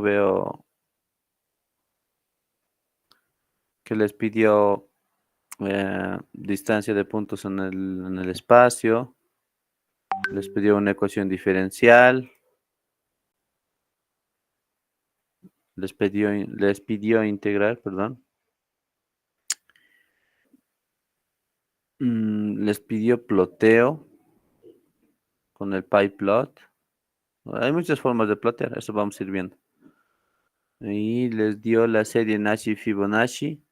veo que les pidió distancia de puntos en el espacio, les pidió una ecuación diferencial, les pidió integrar, perdón, les pidió ploteo con el pyplot. Hay muchas formas de plotear, eso vamos a ir viendo. Y les dio la serie Nash-Fibonacci.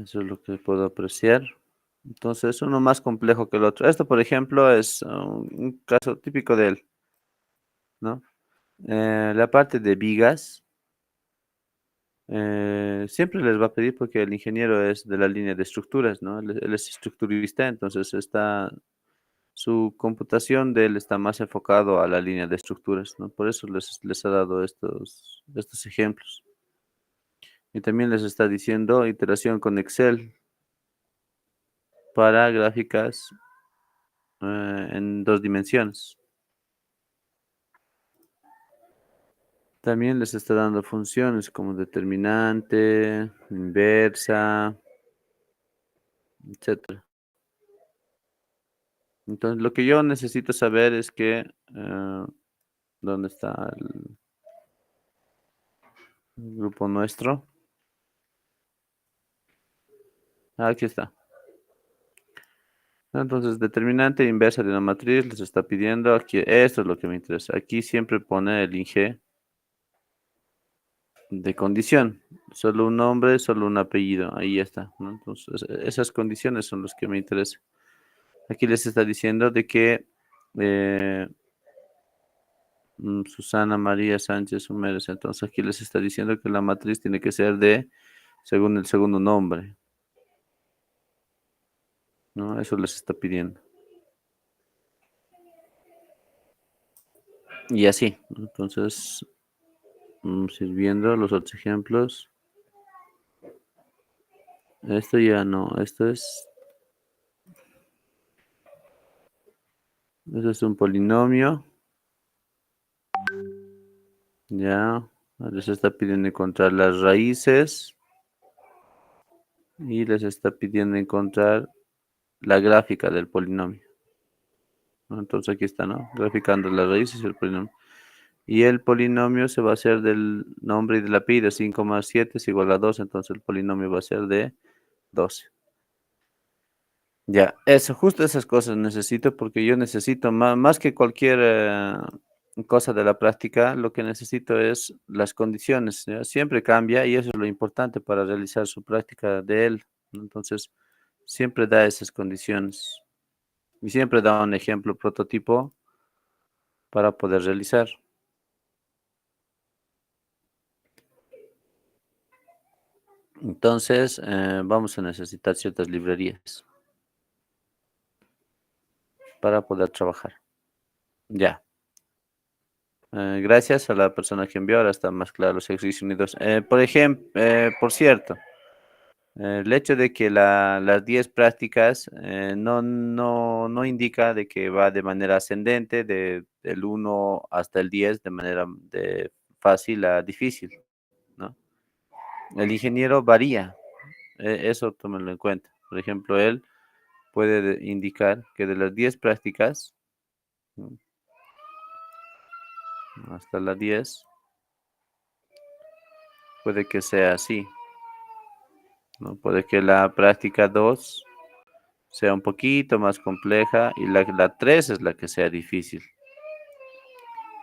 Eso es lo que puedo apreciar. Entonces, uno más complejo que el otro. Esto, por ejemplo, es un caso típico de él, ¿no? La parte de vigas, siempre les va a pedir porque el ingeniero es de la línea de estructuras, ¿no? Él es estructurista, entonces su computación de él está más enfocado a la línea de estructuras, ¿no? Por eso les ha dado estos ejemplos. Y también les está diciendo iteración con Excel para gráficas en dos dimensiones. También les está dando funciones como determinante, inversa, etcétera. Entonces, lo que yo necesito saber es que, ¿dónde está el grupo nuestro? Aquí está. Entonces, determinante e inversa de una matriz les está pidiendo aquí. Esto es lo que me interesa. Aquí siempre pone el ING de condición. Solo un nombre, solo un apellido. Ahí está, ¿no? Entonces, esas condiciones son las que me interesan. Aquí les está diciendo de que eh, Susana María Sánchez Humérez. Entonces aquí les está diciendo que la matriz tiene que ser según el segundo nombre, ¿no? Eso les está pidiendo. Y así, ¿no? Entonces, vamos a ir viendo los otros ejemplos. Esto ya no, esto es un polinomio, ya. Les está pidiendo encontrar las raíces y les está pidiendo encontrar la gráfica del polinomio, ¿no? Entonces aquí está, ¿no? Graficando las raíces y el polinomio. Y el polinomio se va a hacer del nombre y del apellido. 5 más 7 es igual a 2, entonces el polinomio va a ser de 12. Ya, eso, justo esas cosas necesito porque yo necesito más que cualquier cosa de la práctica, lo que necesito es las condiciones, ¿ya? Siempre cambia y eso es lo importante para realizar su práctica de él, ¿no? Entonces, siempre da esas condiciones y siempre da un ejemplo prototipo para poder realizar. Entonces, vamos a necesitar ciertas librerías para poder trabajar. Ya. Gracias a la persona que envió, ahora están más claros los ejercicios unidos. Por ejemplo, por cierto, el hecho de que las 10 prácticas no indica de que va de manera ascendente, del 1 hasta el 10 de manera de fácil a difícil, ¿no? El ingeniero varía, eso tómenlo en cuenta. Por ejemplo, él puede indicar que de las 10 prácticas, ¿no? Hasta la 10 puede que sea así, ¿no? Puede que la práctica 2 sea un poquito más compleja y la 3 es la que sea difícil.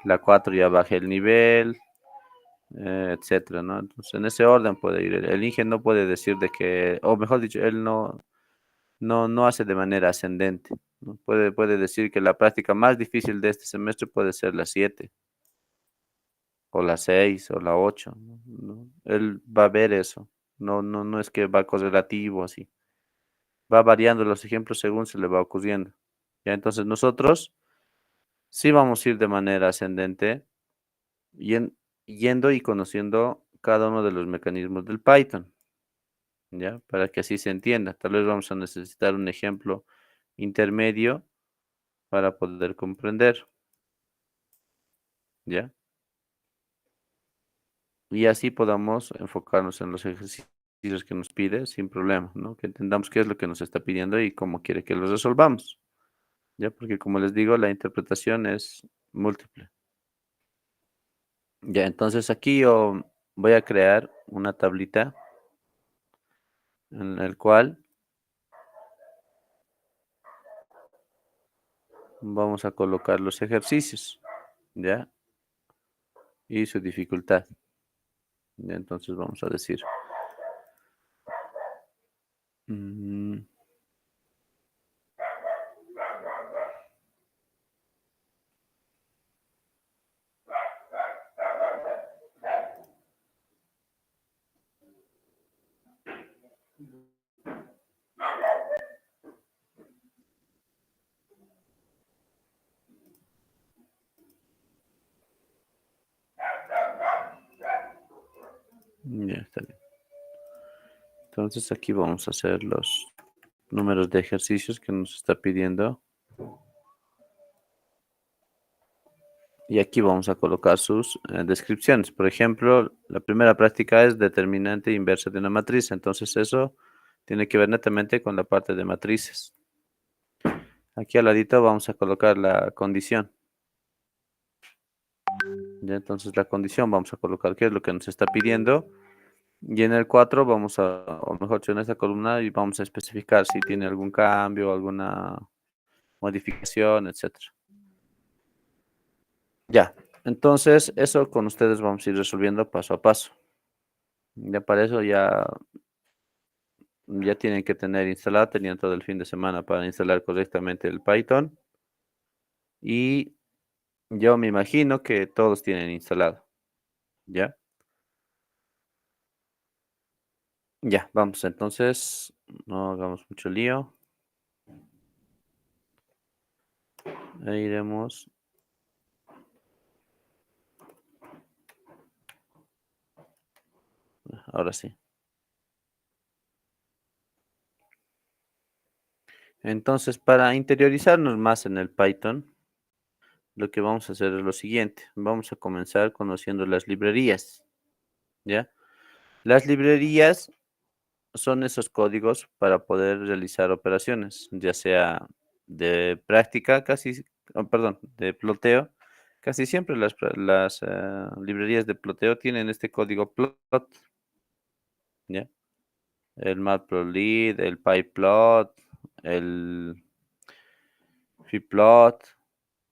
La 4 ya baje el nivel, etcétera, ¿no? Entonces, en ese orden puede ir. El Inge no puede decir de que, o mejor dicho, él no hace de manera ascendente, ¿no? Puede decir que la práctica más difícil de este semestre puede ser la 7 o la 6 o la 8, ¿no? Él va a ver eso. No es que va correlativo así. Va variando los ejemplos según se le va ocurriendo. Ya, entonces nosotros sí vamos a ir de manera ascendente, yendo y conociendo cada uno de los mecanismos del Python, ¿ya? Para que así se entienda. Tal vez vamos a necesitar un ejemplo intermedio para poder comprender, ¿ya? Y así podamos enfocarnos en los ejercicios que nos pide sin problema, ¿no? Que entendamos qué es lo que nos está pidiendo y cómo quiere que los resolvamos, ¿ya? Porque como les digo, la interpretación es múltiple. Ya, entonces aquí yo voy a crear una tablita en el cual vamos a colocar los ejercicios, ¿ya? Y su dificultad. ¿Ya? Entonces vamos a decir, mm, ya está bien. Entonces aquí vamos a hacer los números de ejercicios que nos está pidiendo. Y aquí vamos a colocar sus descripciones. Por ejemplo, la primera práctica es determinante inversa de una matriz. Entonces eso tiene que ver netamente con la parte de matrices. Aquí al ladito vamos a colocar la condición. Ya, entonces la condición vamos a colocar qué es lo que nos está pidiendo. Y en el 4 vamos a, o mejor dicho, en esta columna y vamos a especificar si tiene algún cambio, alguna modificación, etcétera. Ya, entonces eso con ustedes vamos a ir resolviendo paso a paso. Ya para eso ya tienen que tener instalado, tenían todo el fin de semana para instalar correctamente el Python y yo me imagino que todos tienen instalado, ¿ya? Ya, vamos, entonces no hagamos mucho lío. Ahí iremos, ahora sí. Entonces, para interiorizarnos más en el Python, lo que vamos a hacer es lo siguiente. Vamos a comenzar conociendo las librerías, ¿ya? Las librerías son esos códigos para poder realizar operaciones, ya sea de práctica, perdón, de ploteo. Casi siempre las librerías de ploteo tienen este código plot, ¿ya? El matplotlib, el pyplot, el fiplot,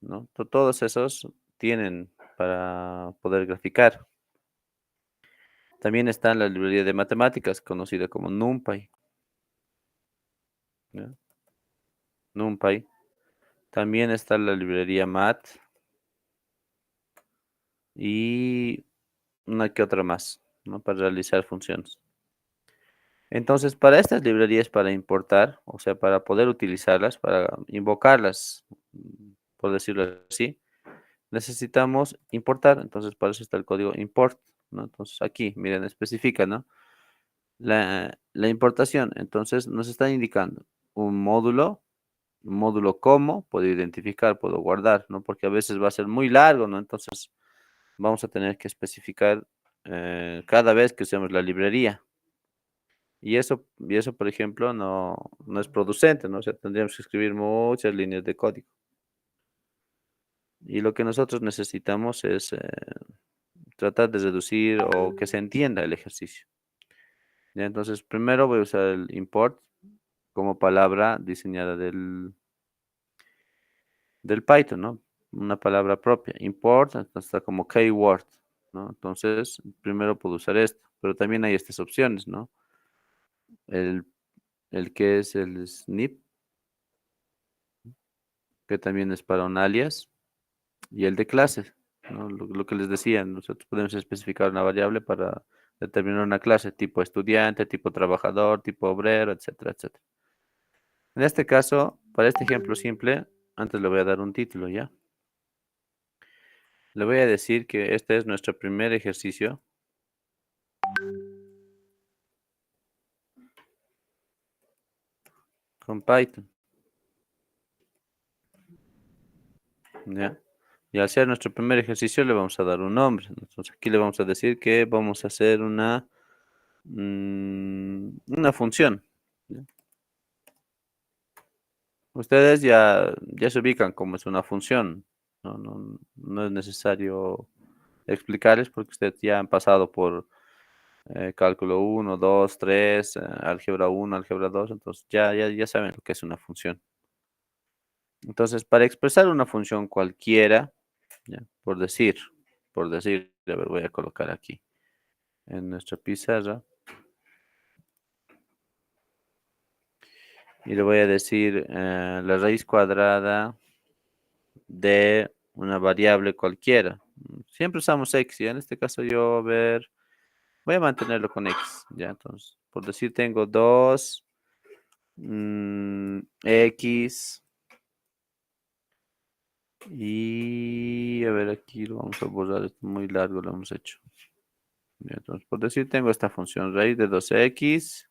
¿no? Todos esos tienen para poder graficar. También está la librería de matemáticas, conocida como NumPy, ¿ya? NumPy. También está la librería Mat y una que otra más, ¿no? Para realizar funciones. Entonces, para estas librerías, para importar, o sea, para poder utilizarlas, para invocarlas, por decirlo así, necesitamos importar. Entonces, para eso está el código import, ¿no? Entonces, aquí, miren, especifica, ¿no? La importación. Entonces, nos está indicando un módulo como, puedo identificar, puedo guardar, ¿no? Porque a veces va a ser muy largo, ¿no? Entonces, vamos a tener que especificar cada vez que usemos la librería. Y eso, por ejemplo, no es producente, ¿no? O sea, tendríamos que escribir muchas líneas de código. Y lo que nosotros necesitamos es tratar de reducir o que se entienda el ejercicio. ¿Ya? Entonces, primero voy a usar el import como palabra diseñada del Python, ¿no? Una palabra propia. Import, entonces está como keyword, ¿no? Entonces, primero puedo usar esto, pero también hay estas opciones, ¿no? El, el que es el snip, que también es para un alias, y el de clase, ¿no? Lo que les decía, nosotros podemos especificar una variable para determinar una clase tipo estudiante, tipo trabajador, tipo obrero, etcétera, etcétera. En este caso, para este ejemplo simple, antes le voy a dar un título, ¿ya? Le voy a decir que este es nuestro primer ejercicio con Python. ¿ya? Y al hacer nuestro primer ejercicio le vamos a dar un nombre. Entonces aquí le vamos a decir que vamos a hacer una función. ¿Ya? Ustedes ya se ubican cómo es una función. No es necesario explicarles porque ustedes ya han pasado por cálculo uno 2 3 álgebra uno álgebra 2 entonces ya saben lo que es una función. Entonces, para expresar una función cualquiera, ya, por decir, a ver, voy a colocar aquí en nuestra pizarra y le voy a decir la raíz cuadrada de una variable cualquiera. Siempre usamos x, y en este caso yo, a ver, voy a mantenerlo con x, ya, entonces, por decir, tengo 2 x y, a ver, aquí lo vamos a borrar, es muy largo, lo hemos hecho. Ya, entonces, por decir, tengo esta función, raíz de 2x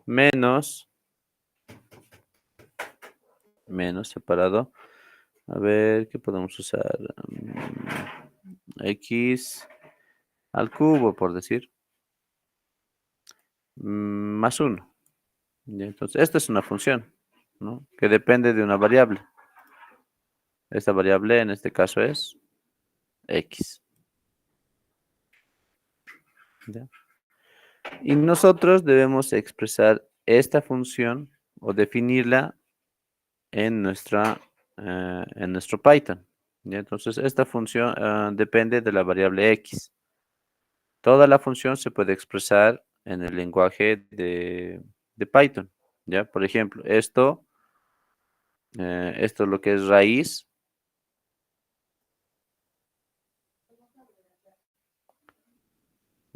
menos, menos separado. A ver, ¿qué podemos usar? X al cubo, por decir, más uno. Entonces, esta es una función, ¿no? Que depende de una variable. Esta variable en este caso es X. ¿Ya? Y nosotros debemos expresar esta función o definirla en nuestro Python. ¿Ya? Entonces, esta función depende de la variable X. Toda la función se puede expresar en el lenguaje de Python. ¿Ya? Por ejemplo, esto es lo que es raíz.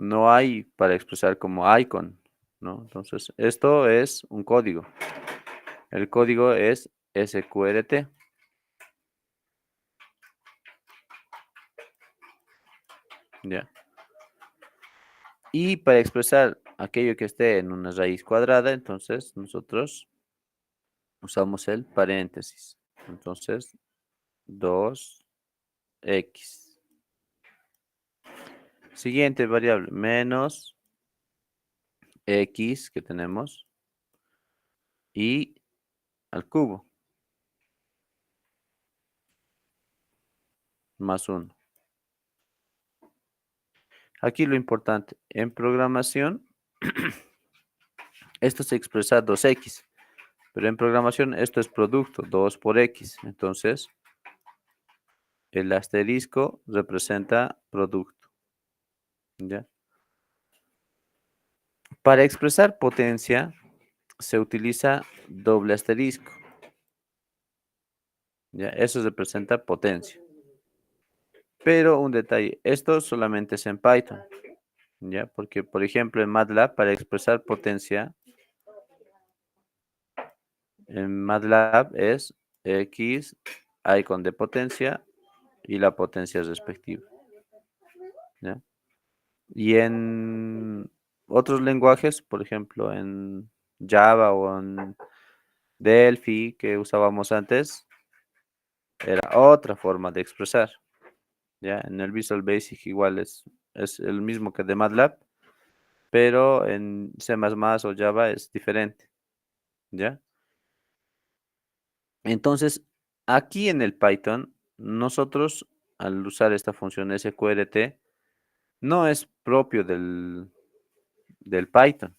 No hay para expresar como icon, ¿no? Entonces, esto es un código. El código es SQRT. ¿Ya? Y para expresar aquello que esté en una raíz cuadrada, entonces nosotros usamos el paréntesis. Entonces, 2x. Siguiente variable, menos x que tenemos y al cubo, más 1. Aquí lo importante, en programación, esto se expresa 2x, pero en programación esto es producto, 2 por x. Entonces, el asterisco representa producto. ¿Ya? Para expresar potencia se utiliza doble asterisco. ¿Ya? Eso representa potencia. Pero un detalle, esto solamente es en Python. ¿Ya? Porque, por ejemplo, en MATLAB, para expresar potencia, en MATLAB es X, icon de potencia y la potencia respectiva. ¿Ya? Y en otros lenguajes, por ejemplo, en Java o en Delphi que usábamos antes, era otra forma de expresar. ¿Ya? En el Visual Basic igual es el mismo que de MATLAB, pero en C++ o Java es diferente. ¿Ya? Entonces, aquí en el Python, nosotros al usar esta función sqrt, no es propio del Python.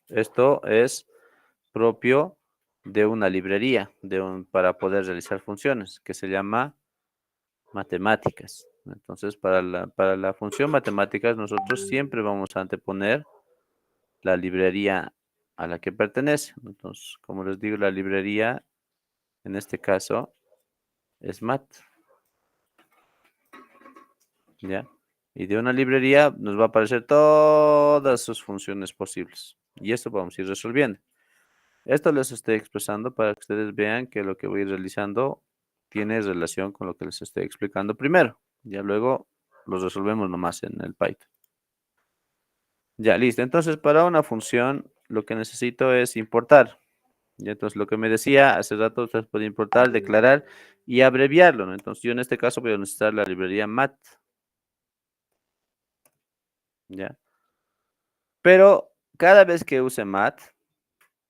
Esto es propio de una librería para poder realizar funciones que se llama matemáticas. Entonces, para la función matemáticas, nosotros siempre vamos a anteponer la librería a la que pertenece. Entonces, como les digo, la librería en este caso es mat. ¿Ya? Y de una librería nos va a aparecer todas sus funciones posibles. Y esto vamos a ir resolviendo. Esto les estoy expresando para que ustedes vean que lo que voy realizando tiene relación con lo que les estoy explicando primero. Ya luego los resolvemos nomás en el Python. Ya, listo. Entonces, para una función, lo que necesito es importar. Y entonces, lo que me decía hace rato, ustedes pueden importar, declarar y abreviarlo, ¿no? Entonces, yo en este caso voy a necesitar la librería mat, ¿ya? Pero cada vez que use mat,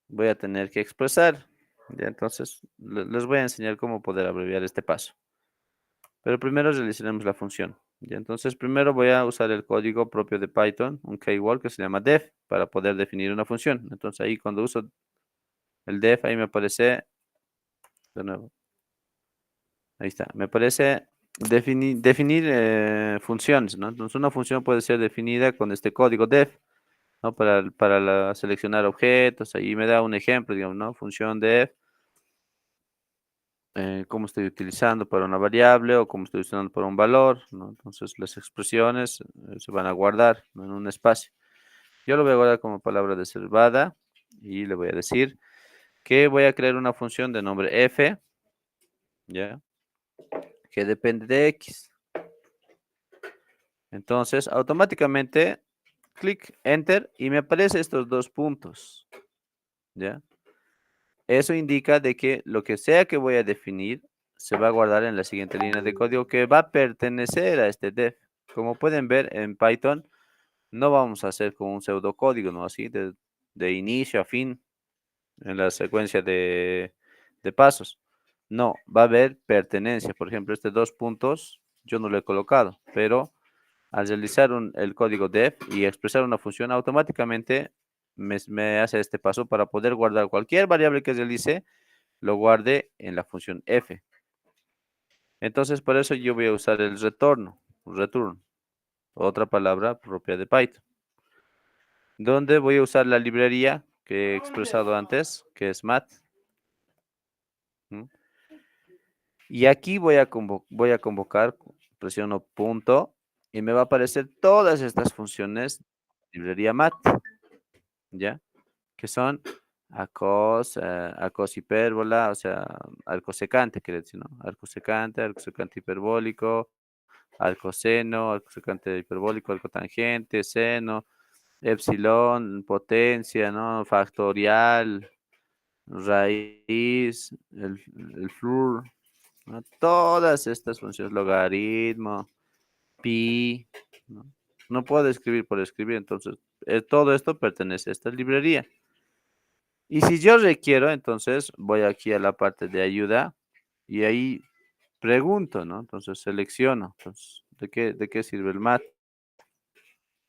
voy a tener que expresar, ¿ya? Entonces, les voy a enseñar cómo poder abreviar este paso. Pero primero realizaremos la función, ¿ya? Entonces, primero voy a usar el código propio de Python, un keyword que se llama def, para poder definir una función. Entonces, ahí cuando uso el def, ahí me aparece, de nuevo, ahí está, me aparece definir funciones, ¿no? Entonces, una función puede ser definida con este código def, ¿no? Para seleccionar objetos, ahí me da un ejemplo, digamos, ¿no? Función def, cómo estoy utilizando para una variable o cómo estoy utilizando para un valor, ¿no? Entonces, las expresiones se van a guardar, ¿no? En un espacio. Yo lo voy a guardar como palabra reservada y le voy a decir que voy a crear una función de nombre f, ¿ya? Que depende de x. Entonces, automáticamente, clic, enter, y me aparecen estos dos puntos, ¿ya? Eso indica de que lo que sea que voy a definir se va a guardar en la siguiente línea de código que va a pertenecer a este def. Como pueden ver en Python, no vamos a hacer con un pseudocódigo, ¿no? Así de inicio a fin en la secuencia de pasos. No, va a haber pertenencia. Por ejemplo, este dos puntos yo no lo he colocado, pero al realizar el código def y expresar una función, automáticamente me hace este paso para poder guardar cualquier variable que realice, lo guarde en la función f. Entonces, por eso yo voy a usar el return, otra palabra propia de Python, donde voy a usar la librería que he expresado antes, que es mat. ¿Mm? Y aquí voy a convocar, presiono punto, y me va a aparecer todas estas funciones librería mat, ¿ya? Que son arcos hipérbola, o sea, arco secante, quiere decir, ¿no? Arco secante hiperbólico, arco secante hiperbólico, arco tangente, seno, epsilon, potencia, ¿no? Factorial, raíz, el flur, ¿no? Todas estas funciones, logaritmo, pi, ¿no? No puedo escribir por escribir, entonces todo esto pertenece a esta librería. Y si yo requiero, entonces voy aquí a la parte de ayuda y ahí pregunto, ¿no? Entonces selecciono, entonces, de qué sirve el mat?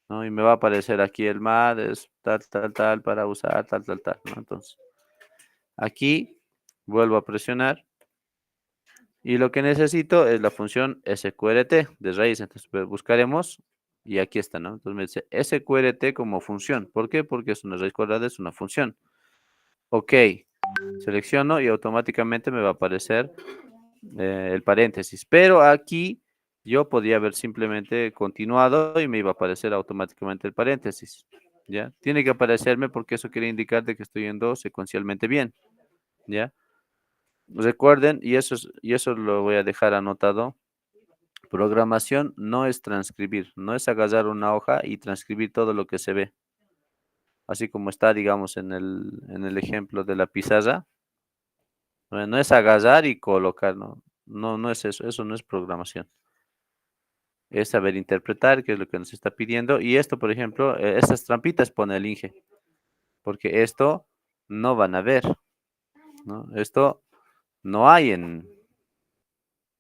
¿No? Y me va a aparecer aquí el mat, es tal, tal, tal, para usar, tal, tal, tal, ¿no? Entonces, aquí vuelvo a presionar y lo que necesito es la función sqrt de raíz. Entonces, pues, buscaremos y aquí está, ¿no? Entonces me dice sqrt como función. ¿Por qué? Porque es una raíz cuadrada, es una función. Ok, selecciono y automáticamente me va a aparecer el paréntesis. Pero aquí yo podría haber simplemente continuado y me iba a aparecer automáticamente el paréntesis. ¿Ya? Tiene que aparecerme porque eso quiere indicar de que estoy yendo secuencialmente bien. ¿Ya? Recuerden, y eso lo voy a dejar anotado. Programación no es transcribir, no es agarrar una hoja y transcribir todo lo que se ve. Así como está, digamos, en el ejemplo de la pizarra. No es agarrar y colocar, no. No, no es eso, eso no es programación. Es saber interpretar qué es lo que nos está pidiendo. Y esto, por ejemplo, estas trampitas pone el Inge, porque esto no van a ver, ¿no? Esto no hay en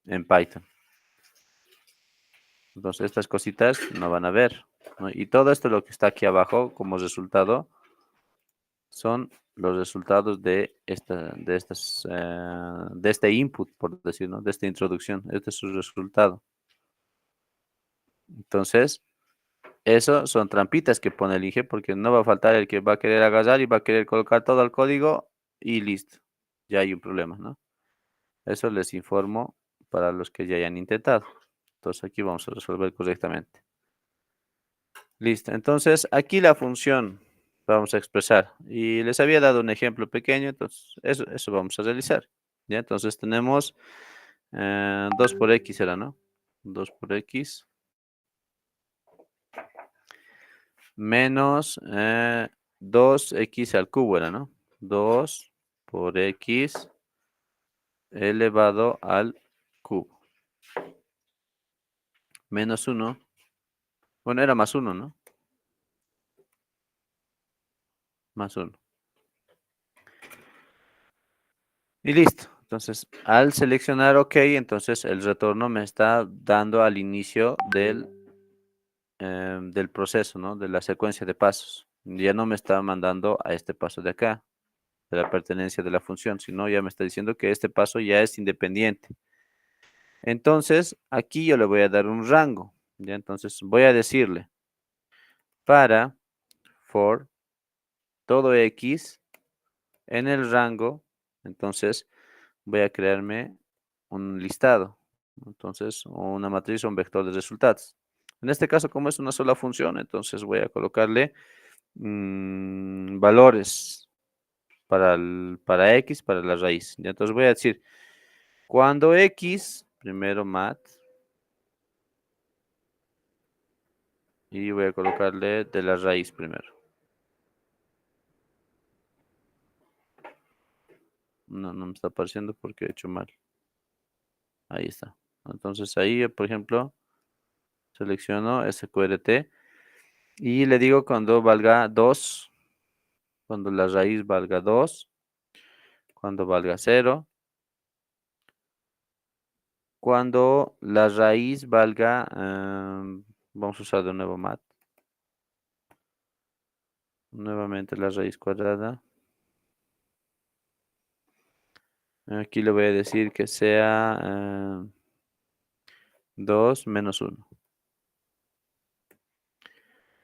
Python. Entonces, estas cositas no van a ver, ¿no? Y todo esto lo que está aquí abajo como resultado son los resultados de este input, por decirlo, de esta introducción. Este es su resultado. Entonces, eso son trampitas que pone el INGE porque no va a faltar el que va a querer agarrar y va a querer colocar todo el código y listo. Ya hay un problema, ¿no? Eso les informo para los que ya hayan intentado. Entonces aquí vamos a resolver correctamente. Listo. Entonces aquí la función vamos a expresar. Y les había dado un ejemplo pequeño, entonces eso vamos a realizar. ¿Ya? Entonces tenemos 2 por x era, ¿no? 2 por x menos 2x al cubo era, ¿no? 2 por X elevado al cubo. Menos 1. Bueno, era más 1, ¿no? Más 1. Y listo. Entonces, al seleccionar OK, entonces el retorno me está dando al inicio del proceso, ¿no? De la secuencia de pasos. Ya no me está mandando a este paso de acá, de la pertenencia de la función, sino ya me está diciendo que este paso ya es independiente. Entonces, aquí yo le voy a dar un rango. ¿Ya? Entonces, voy a decirle para for todo X en el rango, entonces voy a crearme un listado. Entonces, una matriz o un vector de resultados. En este caso, como es una sola función, entonces voy a colocarle valores para X, para la raíz. Y entonces voy a decir, cuando X, primero mat, y voy a colocarle de la raíz primero. No me está apareciendo porque he hecho mal. Ahí está. Entonces ahí, por ejemplo, selecciono SQRT y le digo cuando valga 2, cuando la raíz valga 2, cuando valga 0, cuando la raíz valga, vamos a usar de nuevo mat, nuevamente la raíz cuadrada. Aquí le voy a decir que sea 2 menos 1.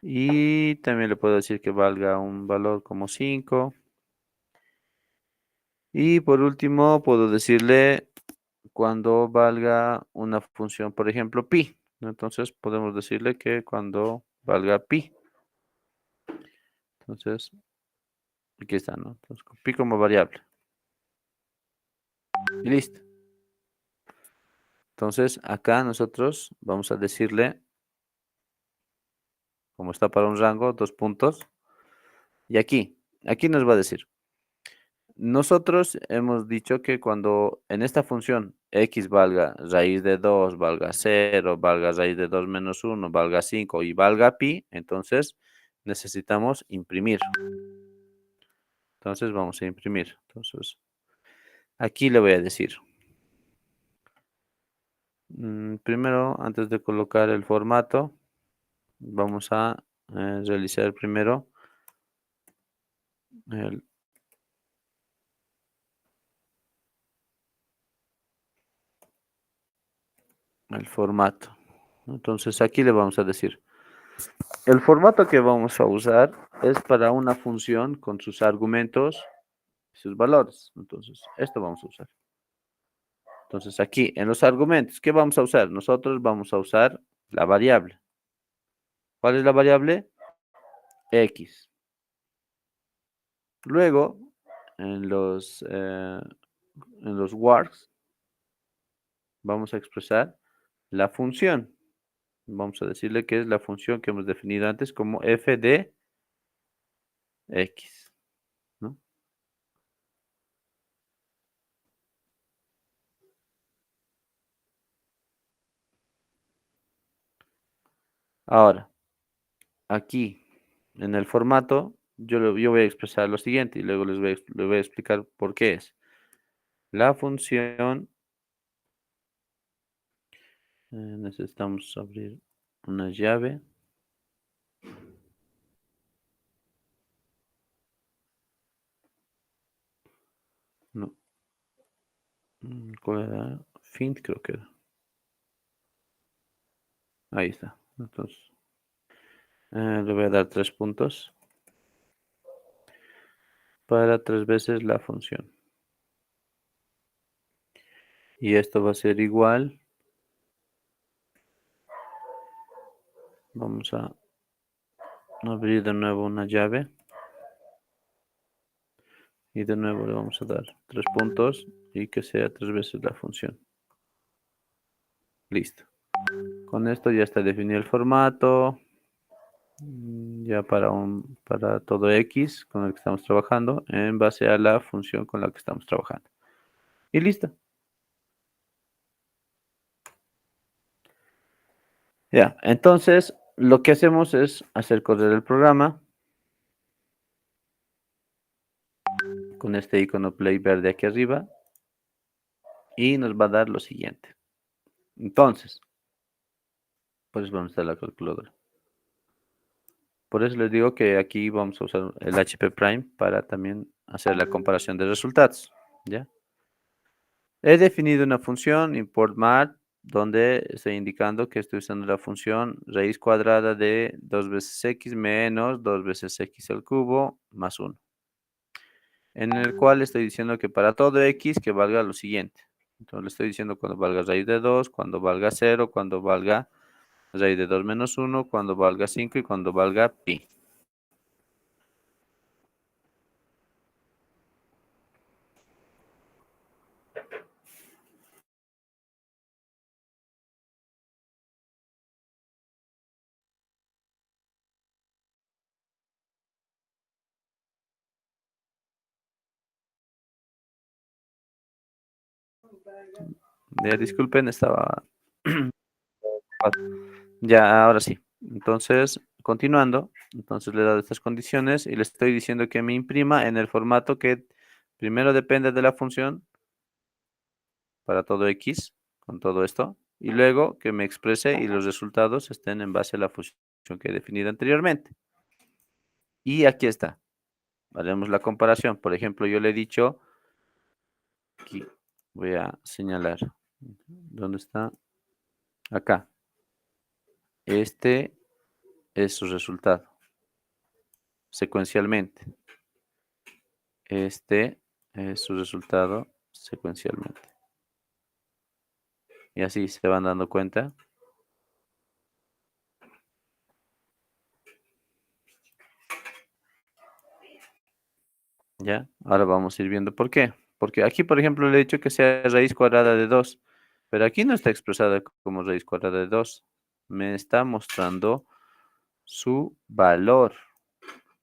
Y también le puedo decir que valga un valor como 5. Y por último, puedo decirle cuando valga una función, por ejemplo, pi, ¿no? Entonces podemos decirle que cuando valga pi. Entonces, aquí está, ¿no? Entonces, pi como variable. Y listo. Entonces, acá nosotros vamos a decirle, como está para un rango, 2 puntos. Y aquí nos va a decir. Nosotros hemos dicho que cuando en esta función x valga raíz de 2, valga 0, valga raíz de 2 menos 1, valga 5 y valga pi, entonces necesitamos imprimir. Entonces vamos a imprimir. Entonces aquí le voy a decir. Primero, antes de colocar el formato, vamos a realizar primero el formato. Entonces aquí le vamos a decir. El formato que vamos a usar es para una función con sus argumentos y sus valores. Entonces, esto vamos a usar. Entonces, aquí en los argumentos, ¿qué vamos a usar? Nosotros vamos a usar la variable. ¿Cuál es la variable? X. Luego, en los works, vamos a expresar la función. Vamos a decirle que es la función que hemos definido antes como f de x, ¿no? Ahora, aquí en el formato, yo voy a expresar lo siguiente y luego les voy a explicar por qué es. La función, necesitamos abrir una llave. No, ¿cuál era? Fint creo que era. Ahí está. Entonces, le voy a dar 3 puntos para 3 veces la función. Y esto va a ser igual. Vamos a abrir de nuevo una llave. Y de nuevo le vamos a dar 3 puntos y que sea 3 veces la función. Listo. Con esto ya está definido el formato. Ya para todo X con el que estamos trabajando en base a la función con la que estamos trabajando. Y listo. Ya, entonces lo que hacemos es hacer correr el programa con este icono play verde aquí arriba y nos va a dar lo siguiente. Entonces, pues vamos a estar la calculadora. Por eso les digo que aquí vamos a usar el HP Prime para también hacer la comparación de resultados. ¿Ya? He definido una función import_mat donde estoy indicando que estoy usando la función raíz cuadrada de 2 veces x menos 2 veces x al cubo más 1, en el cual estoy diciendo que para todo x que valga lo siguiente. Entonces le estoy diciendo cuando valga raíz de 2, cuando valga 0, cuando valga raíz de 2 menos 1, cuando valga 5 y cuando valga pi. Disculpen, estaba... Ya, ahora sí. Entonces, continuando, entonces le he dado estas condiciones y le estoy diciendo que me imprima en el formato que primero depende de la función para todo x, con todo esto, y luego que me exprese y los resultados estén en base a la función que he definido anteriormente. Y aquí está. Haremos la comparación. Por ejemplo, yo le he dicho, aquí voy a señalar, ¿dónde está? Acá. Este es su resultado, secuencialmente. Este es su resultado secuencialmente. Y así se van dando cuenta. ¿Ya? Ahora vamos a ir viendo por qué. Porque aquí, por ejemplo, le he dicho que sea raíz cuadrada de 2, pero aquí no está expresada como raíz cuadrada de 2. Me está mostrando su valor,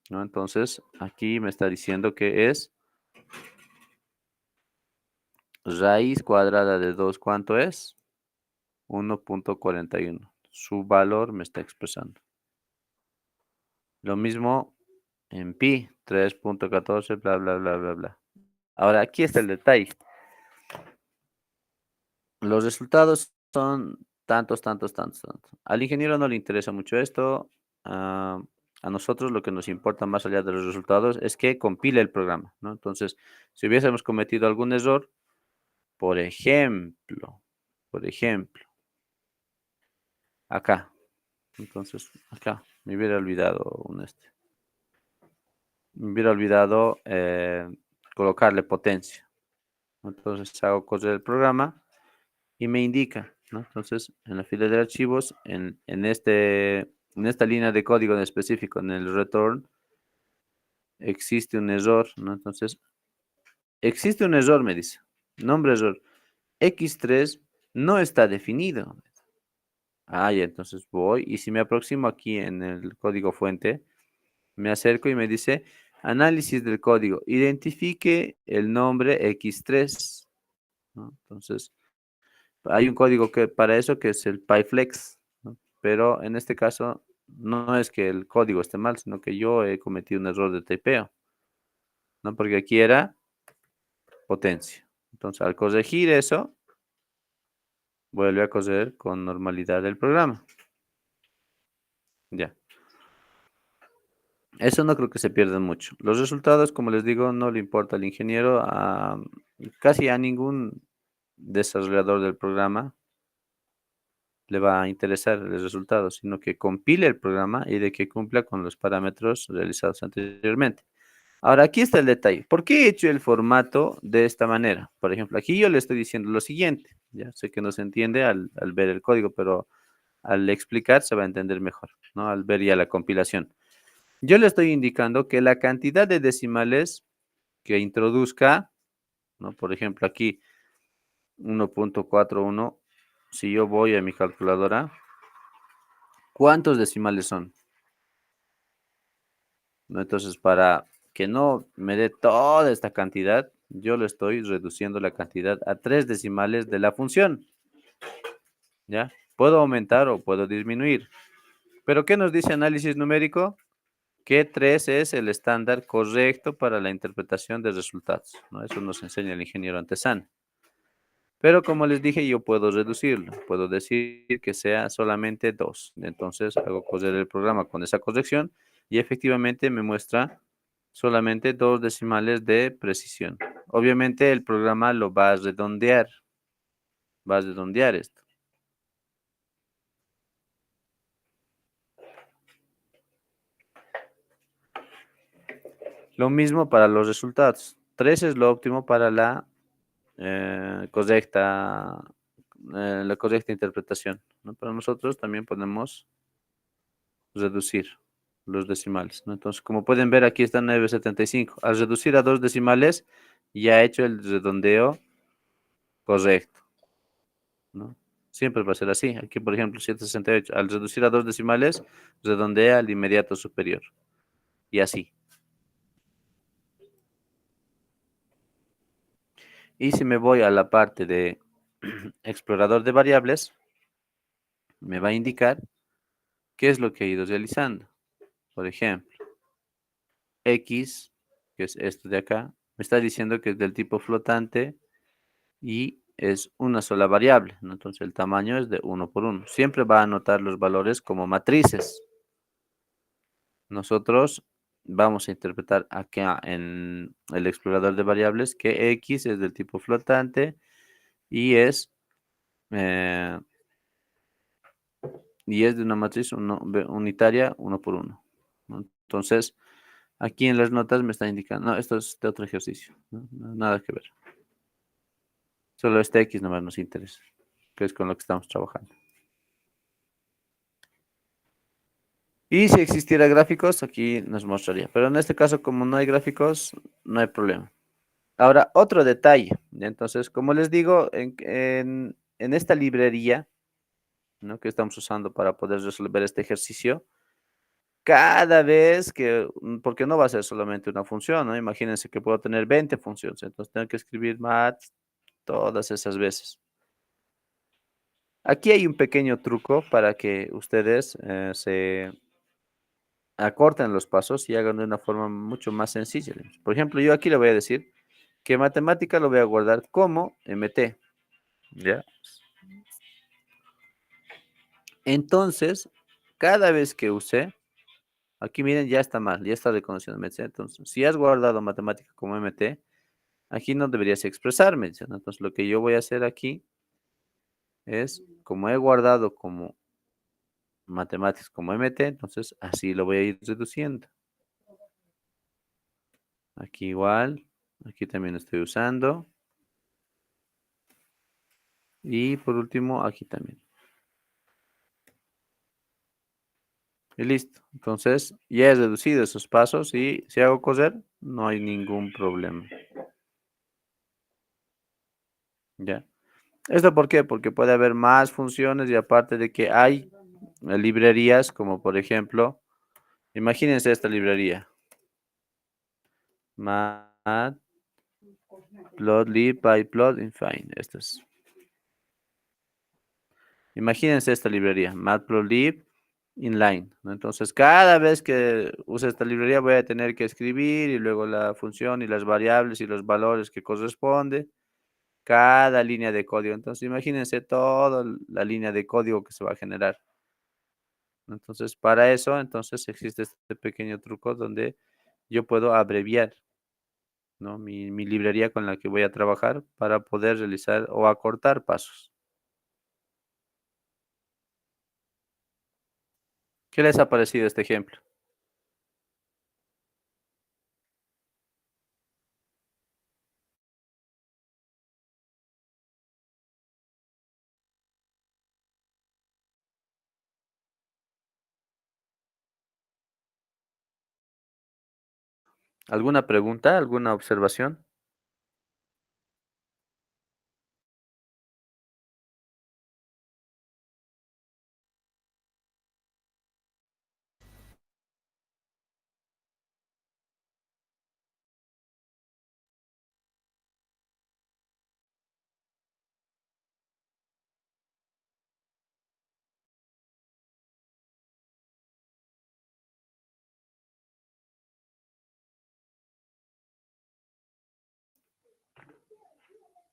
¿no? Entonces, aquí me está diciendo que es raíz cuadrada de 2. ¿Cuánto es? 1.41. Su valor me está expresando. Lo mismo en pi, 3.14, bla, bla, bla, bla, bla. Ahora, aquí está el detalle. Los resultados son tantos, tantos, tantos, tantos. Al ingeniero no le interesa mucho esto. A nosotros lo que nos importa más allá de los resultados es que compile el programa, ¿no? Entonces, si hubiésemos cometido algún error, por ejemplo, acá, entonces, acá, me hubiera olvidado colocarle potencia. Entonces hago correr el programa y me indica, ¿no? Entonces, en la fila de archivos, en esta línea de código en específico, en el return, existe un error, ¿no? Entonces, existe un error, me dice. Nombre error. X3 no está definido. Ah, ya, entonces voy y si me aproximo aquí en el código fuente, me acerco y me dice análisis del código. Identifique el nombre X3, ¿no? Entonces, hay un código que para eso que es el PyFlex, ¿no? Pero en este caso no es que el código esté mal, sino que yo he cometido un error de typeo, ¿no? Porque aquí era potencia. Entonces, al corregir eso, vuelve a correr con normalidad el programa. Ya. Eso no creo que se pierda mucho. Los resultados, como les digo, no le importa al ingeniero, casi a ningún desarrollador del programa le va a interesar el resultado, sino que compile el programa y de que cumpla con los parámetros realizados anteriormente. Ahora, aquí está el detalle. ¿Por qué he hecho el formato de esta manera? Por ejemplo, aquí yo le estoy diciendo lo siguiente. Ya sé que no se entiende al ver el código, pero al explicar se va a entender mejor, ¿no? Al ver ya la compilación. Yo le estoy indicando que la cantidad de decimales que introduzca, ¿no? Por ejemplo, aquí 1.41, si yo voy a mi calculadora, ¿cuántos decimales son? ¿no? Entonces, para que no me dé toda esta cantidad, yo lo estoy reduciendo la cantidad a 3 decimales de la función, ¿ya? Puedo aumentar o puedo disminuir. ¿Pero qué nos dice análisis numérico? Que 3 es el estándar correcto para la interpretación de resultados, ¿no? Eso nos enseña el ingeniero Antesana. Pero como les dije, yo puedo reducirlo. Puedo decir que sea solamente 2. Entonces hago correr el programa con esa corrección y efectivamente me muestra solamente 2 decimales de precisión. Obviamente el programa lo va a redondear. Va a redondear esto. Lo mismo para los resultados. 3 es lo óptimo para correcta, la correcta interpretación, ¿no? Para nosotros también podemos reducir los decimales, ¿no? Entonces, como pueden ver, aquí está 9,75. Al reducir a 2 decimales, ya he hecho el redondeo correcto, ¿no? Siempre va a ser así. Aquí, por ejemplo, 7,68. Al reducir a 2 decimales, redondea al inmediato superior. Y así. Y si me voy a la parte de explorador de variables, me va a indicar qué es lo que he ido realizando. Por ejemplo, X, que es esto de acá, me está diciendo que es del tipo flotante y es una sola variable, ¿no? Entonces el tamaño es de 1 por 1. Siempre va a anotar los valores como matrices. Nosotros vamos a interpretar acá en el explorador de variables que X es del tipo flotante y eh, es de una matriz unitaria 1 por 1, ¿no? Entonces, aquí en las notas me está indicando, no, esto es de otro ejercicio, ¿no? Nada que ver. Solo este X nomás nos interesa, que es con lo que estamos trabajando. Y si existiera gráficos, aquí nos mostraría. Pero en este caso, como no hay gráficos, no hay problema. Ahora, otro detalle. ¿Ya? Entonces, como les digo, en esta librería, ¿no? que estamos usando para poder resolver este ejercicio, cada vez que, porque no va a ser solamente una función, ¿no? Imagínense que puedo tener 20 funciones, entonces tengo que escribir math todas esas veces. Aquí hay un pequeño truco para que ustedes se acorten los pasos y hagan de una forma mucho más sencilla. Por ejemplo, yo aquí le voy a decir que matemática lo voy a guardar como MT, ¿ya? Entonces, cada vez que use, aquí miren, ya está mal, ya está reconociendo MT. Entonces, si has guardado matemática como MT, aquí no deberías expresarme, ¿no? Entonces, lo que yo voy a hacer aquí es, como he guardado como matemáticas como MT, entonces así lo voy a ir reduciendo. Aquí igual, aquí también estoy usando. Y por último, aquí también. Y listo. Entonces, ya he reducido esos pasos y si hago coser, no hay ningún problema. ¿Ya? ¿Esto por qué? Porque puede haber más funciones y aparte de que hay librerías como por ejemplo, imagínense esta librería. Matplotlib, pyplot, infine. Esto es. Imagínense esta librería, Matplotlib inline, ¿no? Entonces, cada vez que use esta librería voy a tener que escribir y luego la función y las variables y los valores que corresponde, cada línea de código. Entonces, imagínense toda la línea de código que se va a generar. Entonces, para eso, entonces existe este pequeño truco donde yo puedo abreviar, ¿no? mi librería con la que voy a trabajar para poder realizar o acortar pasos. ¿Qué les ha parecido este ejemplo? ¿Alguna pregunta? ¿Alguna observación?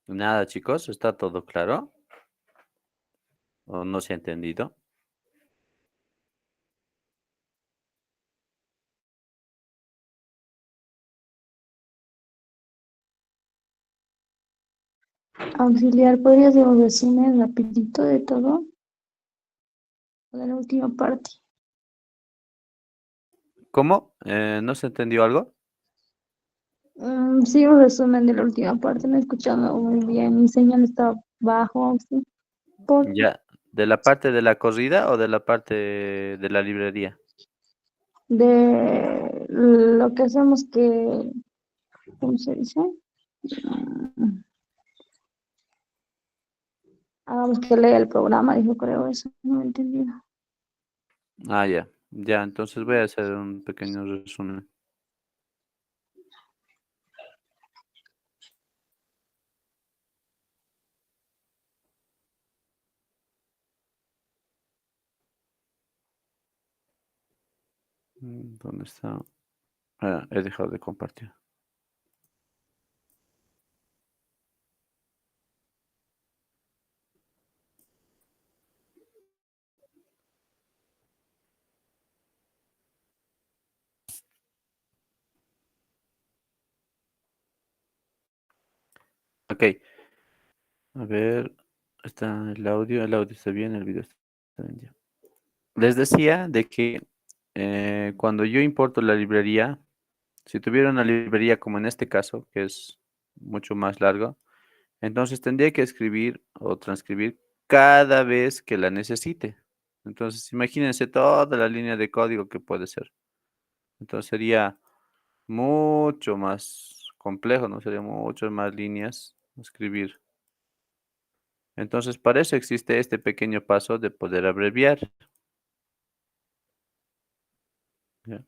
Nada, chicos, ¿está todo claro? ¿O no se ha entendido? Auxiliar, ¿podría hacer un resumen rapidito de todo? De la última parte. ¿Cómo? ¿No se entendió algo? Sí, un resumen de la última parte, no he escuchado muy bien, mi señal está bajo, sí, porfa. Ya, ¿de la parte de la corrida o de la parte de la librería? De lo que hacemos que, ¿cómo se dice? Hagamos que lea el programa, dijo, creo eso, no he entendido. Ah, ya, ya, entonces voy a hacer un pequeño resumen. ¿Dónde está? Ah, he dejado de compartir. Ok, a ver, está el audio está bien, el video está bien. Ya. Les decía de que cuando yo importo la librería, si tuviera una librería como en este caso, que es mucho más largo, entonces tendría que escribir o transcribir cada vez que la necesite. Entonces, imagínense toda la línea de código que puede ser. Entonces sería mucho más complejo, ¿no? Sería muchas más líneas escribir. Entonces, para eso existe este pequeño paso de poder abreviar. ¿Ya?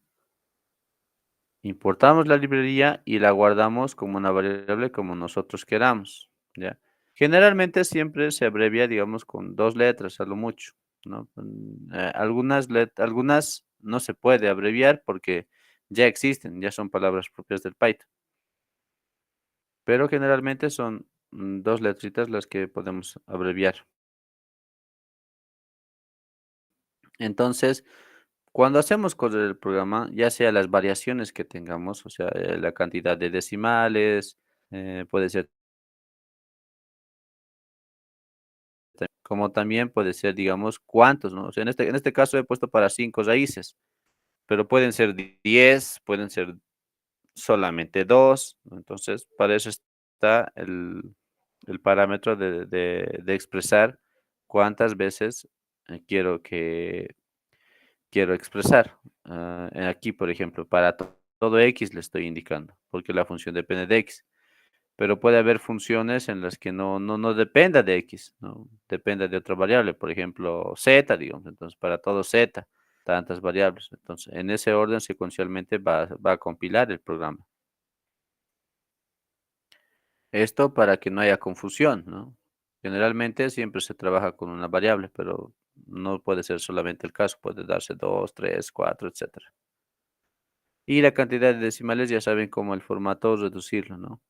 Importamos la librería y la guardamos como una variable como nosotros queramos, ¿ya? Generalmente siempre se abrevia, digamos, con dos letras a lo mucho, ¿no? Algunas no se puede abreviar porque ya existen, ya son palabras propias del Python, pero generalmente son dos letritas las que podemos abreviar. Entonces, cuando hacemos correr el programa, ya sea las variaciones que tengamos, o sea, la cantidad de decimales, puede ser como también puede ser, digamos, cuántos, ¿no? O sea, en este caso he puesto para 5 raíces, pero pueden ser 10, pueden ser solamente 2, ¿no? Entonces, para eso está el parámetro de expresar cuántas veces quiero expresar. Aquí, por ejemplo, para todo x le estoy indicando, porque la función depende de x. Pero puede haber funciones en las que no dependa de x, ¿no? Dependa de otra variable, por ejemplo, z, digamos. Entonces, para todo z, tantas variables. Entonces, en ese orden secuencialmente va a compilar el programa. Esto para que no haya confusión, ¿no? Generalmente siempre se trabaja con una variable, pero no puede ser solamente el caso, puede darse dos, tres, cuatro, etcétera. Y la cantidad de decimales ya saben cómo el formato reducirlo, ¿no?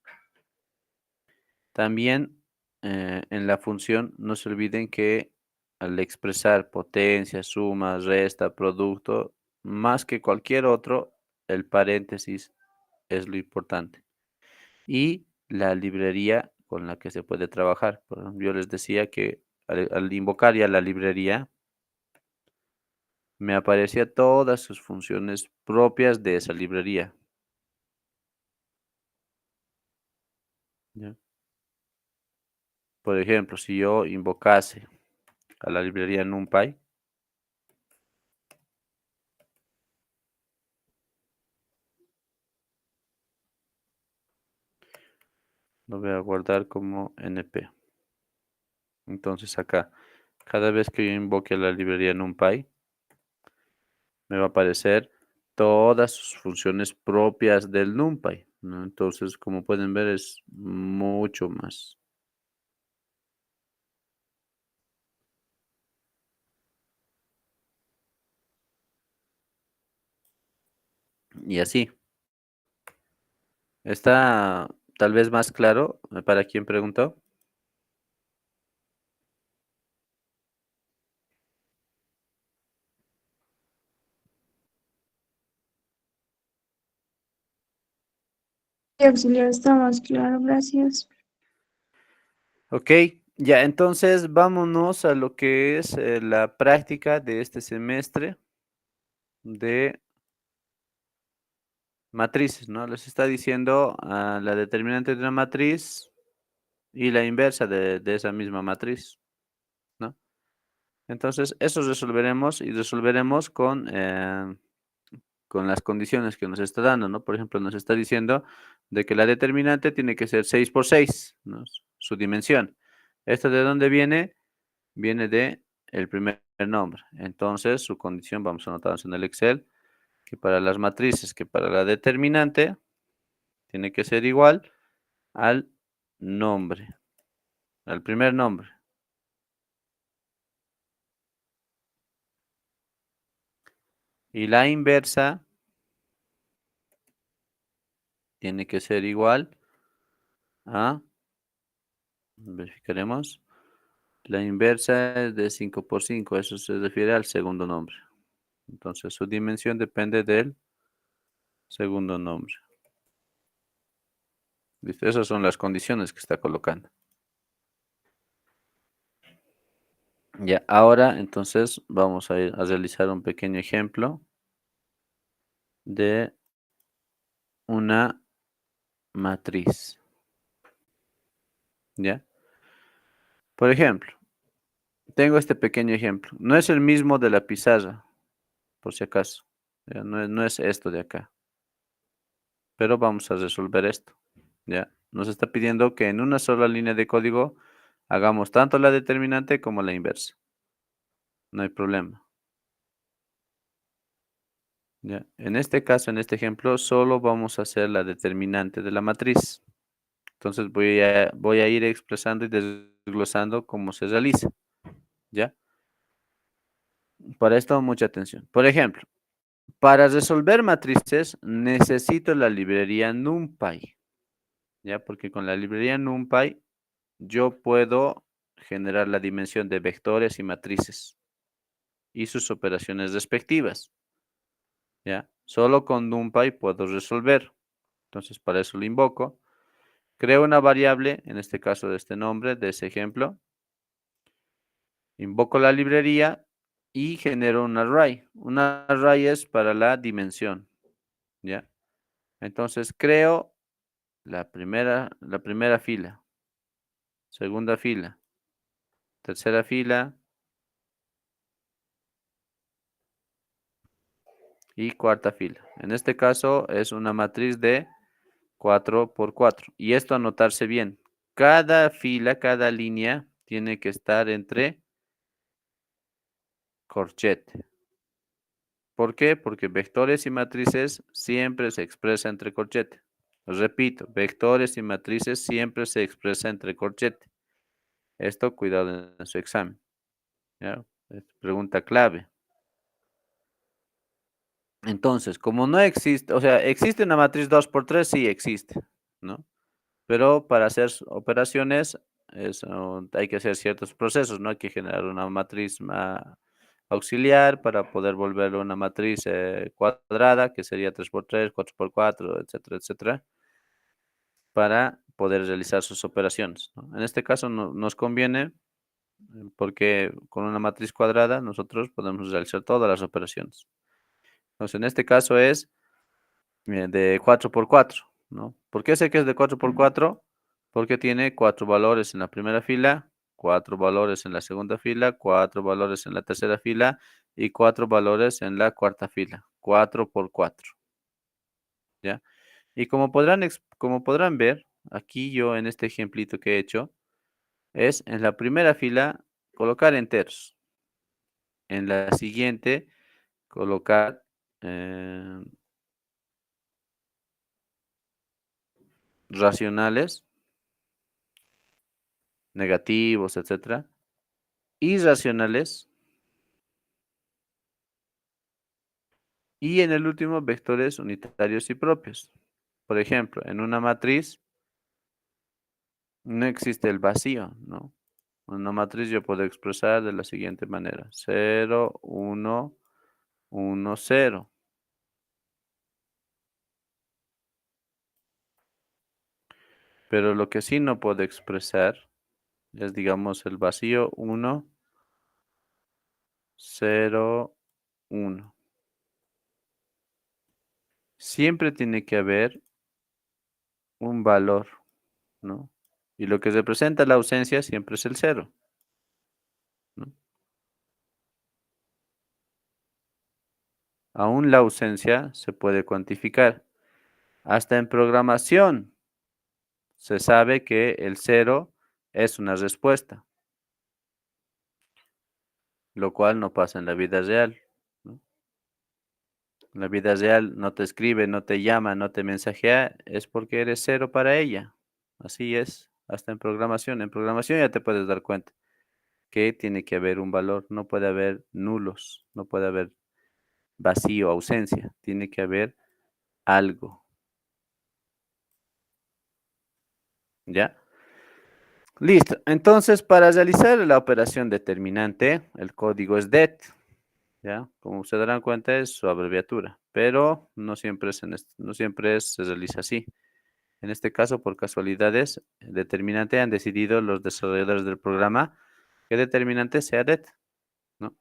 También en la función no se olviden que al expresar potencia, suma, resta, producto, más que cualquier otro, el paréntesis es lo importante. Y la librería con la que se puede trabajar. Por ejemplo, yo les decía que al invocar ya la librería, me aparecía todas sus funciones propias de esa librería. ¿Ya? Por ejemplo, si yo invocase a la librería NumPy, lo voy a guardar como NP. Entonces acá, cada vez que yo invoque la librería NumPy, me va a aparecer todas sus funciones propias del NumPy, ¿no? Entonces, como pueden ver, es mucho más. Y así. Está Tal vez más claro para quien preguntó. Sí, auxiliar, está más claro, gracias. Ok, ya, entonces vámonos a lo que es la práctica de este semestre de matrices, ¿no? Les está diciendo la determinante de una matriz y la inversa de esa misma matriz, ¿no? Entonces, eso resolveremos y resolveremos con las condiciones que nos está dando, ¿no? Por ejemplo, nos está diciendo de que la determinante tiene que ser 6 por 6, ¿no? Su dimensión. ¿Esto de dónde viene? Viene de el primer nombre. Entonces, su condición, vamos a anotarnos en el Excel, que para las matrices, que para la determinante, tiene que ser igual al nombre, al primer nombre. Y la inversa tiene que ser igual a, verificaremos, la inversa es de 5 por 5, eso se refiere al segundo nombre. Entonces, su dimensión depende del segundo nombre. ¿Listo? Esas son las condiciones que está colocando. Ya, ahora entonces vamos a ir a realizar un pequeño ejemplo de una matriz. ¿Ya? Por ejemplo, tengo este pequeño ejemplo. No es el mismo de la pizarra, por si acaso. Ya, no es esto de acá. Pero vamos a resolver esto. ¿Ya? Nos está pidiendo que en una sola línea de código hagamos tanto la determinante como la inversa. No hay problema. ¿Ya? En este caso, en este ejemplo, solo vamos a hacer la determinante de la matriz. Entonces voy a ir expresando y desglosando cómo se realiza. ¿Ya? Para esto, mucha atención. Por ejemplo, para resolver matrices necesito la librería NumPy. ¿Ya? Porque con la librería NumPy yo puedo generar la dimensión de vectores y matrices y sus operaciones respectivas. ¿Ya? Solo con NumPy puedo resolver. Entonces, para eso lo invoco. Creo una variable, en este caso de este nombre, de ese ejemplo. Invoco la librería y genero un array. Un array es para la dimensión, ¿ya? Entonces creo la primera fila, segunda fila, tercera fila y cuarta fila. En este caso es una matriz de 4 por 4. Y esto anotarse bien. Cada fila, cada línea tiene que estar entre corchete. ¿Por qué? Porque vectores y matrices siempre se expresa entre corchete. Os repito, vectores y matrices siempre se expresa entre corchete. Esto, cuidado en su examen. ¿Ya? Es pregunta clave. Entonces, como no existe, o sea, ¿existe una matriz 2 por 3? Sí existe, ¿no? Pero para hacer operaciones hay que hacer ciertos procesos, ¿no? Hay que generar una matriz auxiliar para poder volverlo una matriz cuadrada, que sería 3 por 3, 4 por 4, etcétera, etcétera, para poder realizar sus operaciones, ¿no? En este caso nos conviene porque con una matriz cuadrada nosotros podemos realizar todas las operaciones. Entonces, en este caso es de 4 por 4, ¿no? ¿Por qué sé que es de 4 por 4? Porque tiene 4 valores en la primera fila, 4 valores en la segunda fila, 4 valores en la tercera fila y 4 valores en la cuarta fila. 4 por 4, ¿ya? Y como podrán ver, aquí yo en este ejemplito que he hecho, es en la primera fila colocar enteros. En la siguiente colocar eh, racionales, negativos, etcétera, irracionales y en el último vectores unitarios y propios. Por ejemplo, en una matriz no existe el vacío, ¿no? Una matriz yo puedo expresar de la siguiente manera. 0, 1, 1, 0. Pero lo que sí no puedo expresar es, digamos, el vacío 1, 0, 1. Siempre tiene que haber un valor, ¿no? Y lo que representa la ausencia siempre es el cero, ¿no? Aún la ausencia se puede cuantificar. Hasta en programación se sabe que el cero es una respuesta, lo cual no pasa en la vida real, ¿no? En la vida real no te escribe, no te llama, no te mensajea, es porque eres cero para ella. Así es, hasta en programación. En programación ya te puedes dar cuenta que tiene que haber un valor, no puede haber nulos, no puede haber vacío, ausencia, tiene que haber algo, ¿ya? Listo. Entonces, para realizar la operación determinante, el código es det, ¿ya? Como se darán cuenta, es su abreviatura, pero no siempre no siempre se realiza así. En este caso, por casualidades, el determinante han decidido los desarrolladores del programa que determinante sea det, ¿no?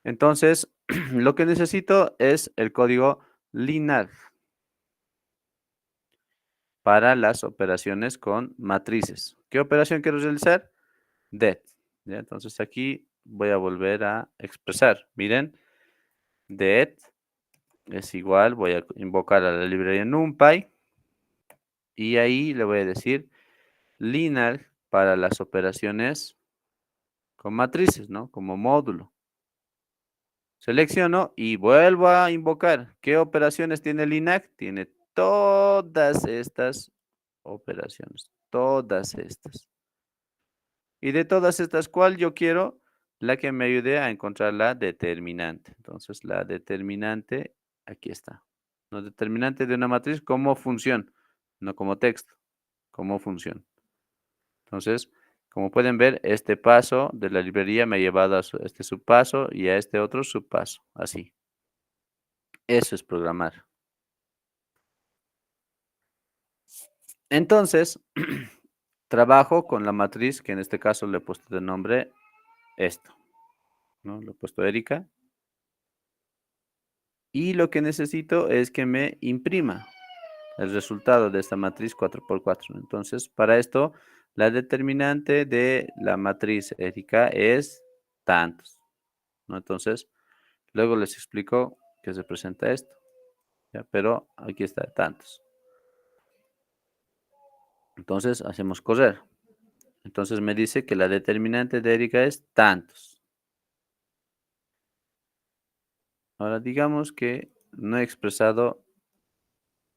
Entonces, lo que necesito es el código lineal para las operaciones con matrices. ¿Qué operación quiero realizar? Det. ¿Ya? Entonces aquí voy a volver a expresar. Miren, det es igual, voy a invocar a la librería NumPy y ahí le voy a decir lineal para las operaciones con matrices, ¿no? Como módulo. Selecciono y vuelvo a invocar. ¿Qué operaciones tiene el INAC? Tiene todas estas operaciones, todas estas. Y de todas estas, ¿cuál yo quiero? La que me ayude a encontrar la determinante. Entonces, la determinante, aquí está. La determinante de una matriz como función, no como texto, como función. Entonces, como pueden ver, este paso de la librería me ha llevado a este subpaso y a este otro subpaso, así. Eso es programar. Entonces, trabajo con la matriz, que en este caso le he puesto de nombre esto, ¿no? Le he puesto Erika. Y lo que necesito es que me imprima el resultado de esta matriz 4x4. Entonces, para esto, la determinante de la matriz Erika es tantos, ¿no? Entonces, luego les explico que se presenta esto, ¿ya? Pero aquí está, tantos. Entonces, hacemos correr. Entonces me dice que la determinante de Erika es tantos. Ahora digamos que no he expresado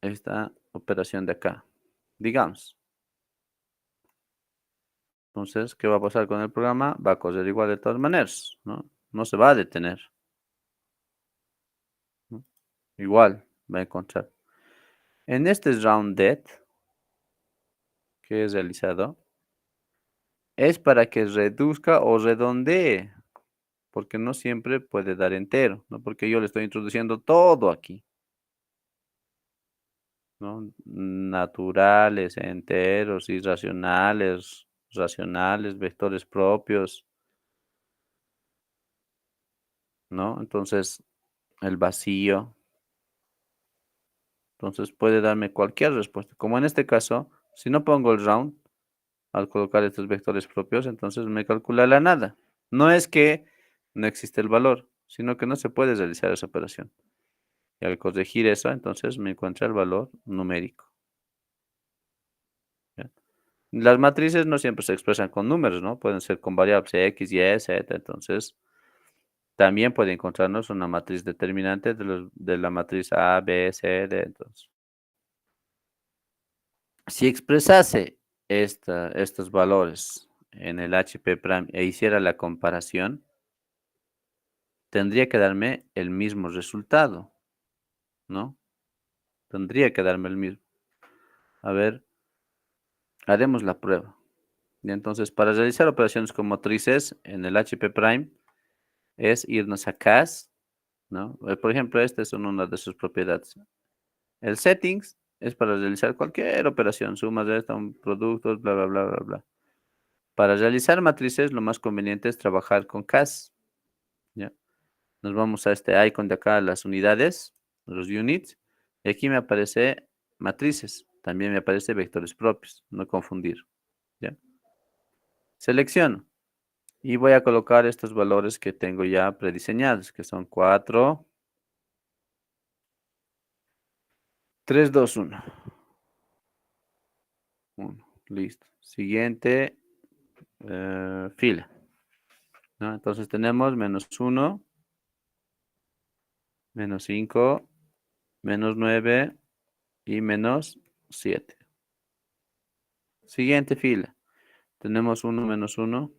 esta operación de acá. Digamos. Entonces, ¿qué va a pasar con el programa? Va a correr igual de todas maneras, ¿no? No se va a detener, ¿no? Igual va a encontrar. En este rounded que he realizado, es para que reduzca o redondee, porque no siempre puede dar entero, ¿no? Porque yo le estoy introduciendo todo aquí, ¿no? Naturales, enteros, irracionales, racionales, vectores propios, ¿no? Entonces, el vacío. Entonces puede darme cualquier respuesta. Como en este caso, si no pongo el round, al colocar estos vectores propios, entonces me calcula la nada. No es que no existe el valor, sino que no se puede realizar esa operación. Y al corregir eso, entonces me encuentra el valor numérico. ¿Ya? Las matrices no siempre se expresan con números, ¿no? Pueden ser con variables X, Y, Z. Entonces, también puede encontrarnos una matriz determinante de la matriz A, B, C, D. Entonces, si expresase estos valores en el HP Prime e hiciera la comparación, tendría que darme el mismo resultado, ¿no? Tendría que darme el mismo. A ver, Haremos la prueba. Y entonces, para realizar operaciones con matrices en el HP Prime, es irnos a CAS, ¿no? Por ejemplo, esta es una de sus propiedades. El settings es para realizar cualquier operación, suma, resta, productos, bla, bla, bla, bla, bla. Para realizar matrices, lo más conveniente es trabajar con CAS, ¿ya? Nos vamos a este icon de acá, las unidades, los units, y aquí me aparece matrices, también me aparece vectores propios, no confundir, ¿ya? Selecciono y voy a colocar estos valores que tengo ya prediseñados, que son 4, 3, 2, 1. 1, listo. Siguiente fila, ¿no? Entonces tenemos -1, -5, -9 y -7. Siguiente fila. Tenemos 1, -1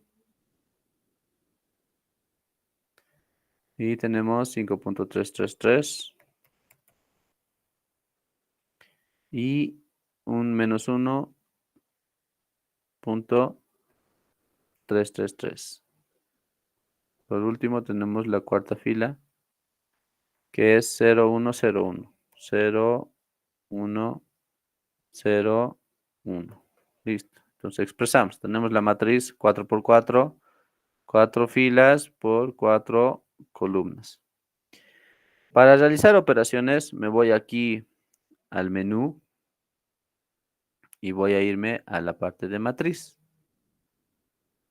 y tenemos 5.333 y un -1.333. Por último tenemos la cuarta fila que es 0, 1, 0, 1. 0, 1, 0, 1. Listo. Entonces expresamos. Tenemos la matriz 4 por 4, 4 filas por 4 columnas. Para realizar operaciones me voy aquí al menú y voy a irme a la parte de matriz.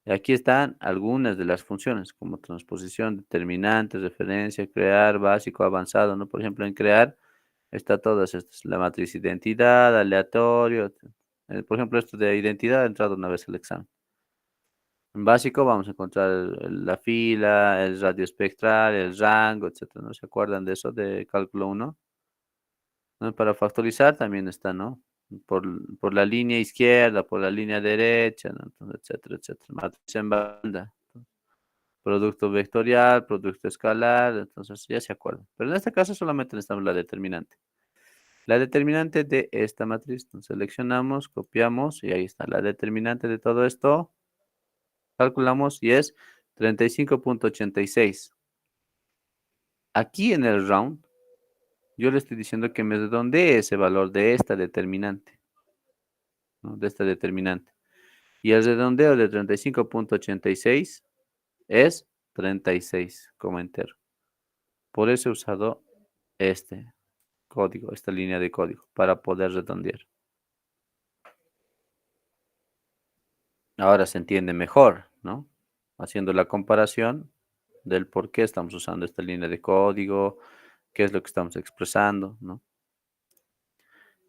Y aquí están algunas de las funciones, como transposición, determinante, referencia, crear, básico, avanzado, ¿no? Por ejemplo, en crear está todas estas, la matriz identidad, aleatorio. Por ejemplo, esto de identidad ha entrado una vez al examen. En básico vamos a encontrar la fila, el radio espectral, el rango, etcétera. ¿No se acuerdan de eso de cálculo 1? ¿No? Para factorizar también está, ¿no? Por la línea izquierda, por la línea derecha, ¿no? Entonces, etcétera, etcétera. Matriz en banda, producto vectorial, producto escalar, entonces ya se acuerdan. Pero en este caso solamente necesitamos la determinante. La determinante de esta matriz. Entonces, seleccionamos, copiamos y ahí está. La determinante de todo esto, calculamos y es 35.86. Aquí en el round, yo le estoy diciendo que me redondee ese valor de esta determinante, ¿no? De esta determinante. Y el redondeo de 35.86 es 36 como entero. Por eso he usado este código, esta línea de código, para poder redondear. Ahora se entiende mejor, ¿no? Haciendo la comparación del por qué estamos usando esta línea de código, qué es lo que estamos expresando, ¿no?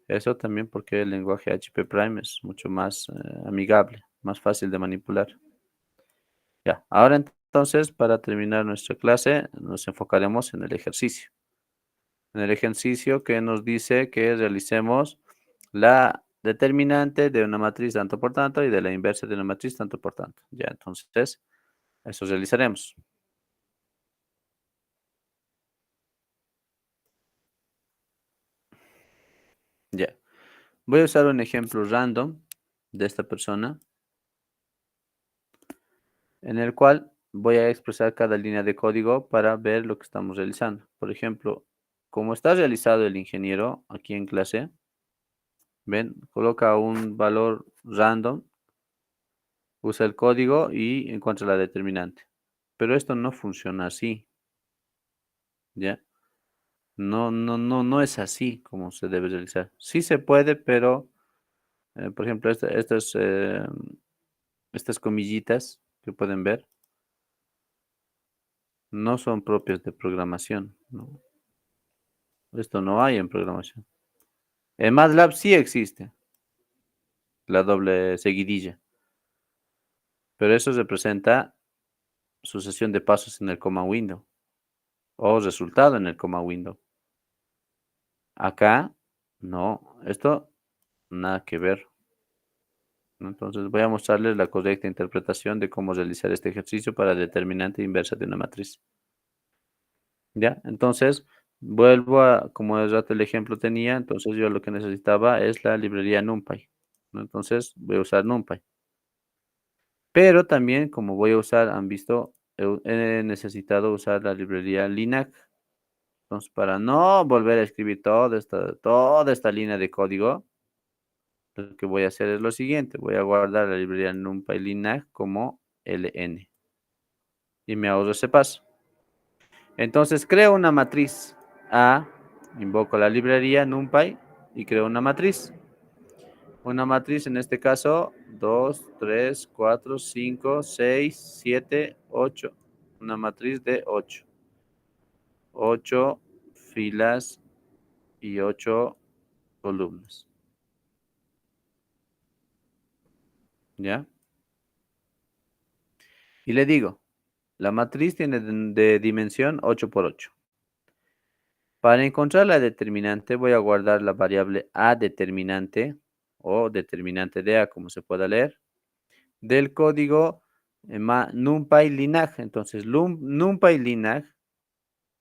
Eso también porque el lenguaje HP Prime es mucho más amigable, más fácil de manipular. Ya, ahora entonces, para terminar nuestra clase, nos enfocaremos en el ejercicio. En el ejercicio que nos dice que realicemos la determinante de una matriz tanto por tanto y de la inversa de una matriz tanto por tanto. Ya, entonces, eso realizaremos. Ya. Voy a usar un ejemplo random de esta persona, en el cual voy a expresar cada línea de código para ver lo que estamos realizando. Por ejemplo, como está realizado el ingeniero aquí en clase, ven, coloca un valor random, usa el código y encuentra la determinante. Pero esto no funciona así, ¿ya? No es así como se debe realizar. Sí se puede, pero, por ejemplo, estas comillitas que pueden ver no son propias de programación, ¿no? Esto no hay en programación. En MATLAB sí existe la doble seguidilla, pero eso representa sucesión de pasos en el coma window o resultado en el coma window. Acá, no, esto nada que ver, ¿no? Entonces voy a mostrarles la correcta interpretación de cómo realizar este ejercicio para determinante inversa de una matriz. ¿Ya? Entonces, vuelvo a, como el rato el ejemplo tenía, entonces yo lo que necesitaba es la librería NumPy. ¿no? Entonces voy a usar NumPy. Pero también, como voy a usar, han visto, he necesitado usar la librería Linac. Entonces, para no volver a escribir toda esta línea de código, lo que voy a hacer es lo siguiente. Voy a guardar la librería NumPy Linac como LN. Y me ahorro ese paso. Entonces, creo una matriz A, invoco la librería NumPy y creo una matriz. Una matriz, en este caso, 2, 3, 4, 5, 6, 7, 8. Una matriz de 8. 8 filas y 8 columnas. ¿Ya? Y le digo, la matriz tiene de dimensión 8 por 8. Para encontrar la determinante, voy a guardar la variable A determinante o determinante de A, como se pueda leer, del código NumPy Linag. Entonces, NumPy Linag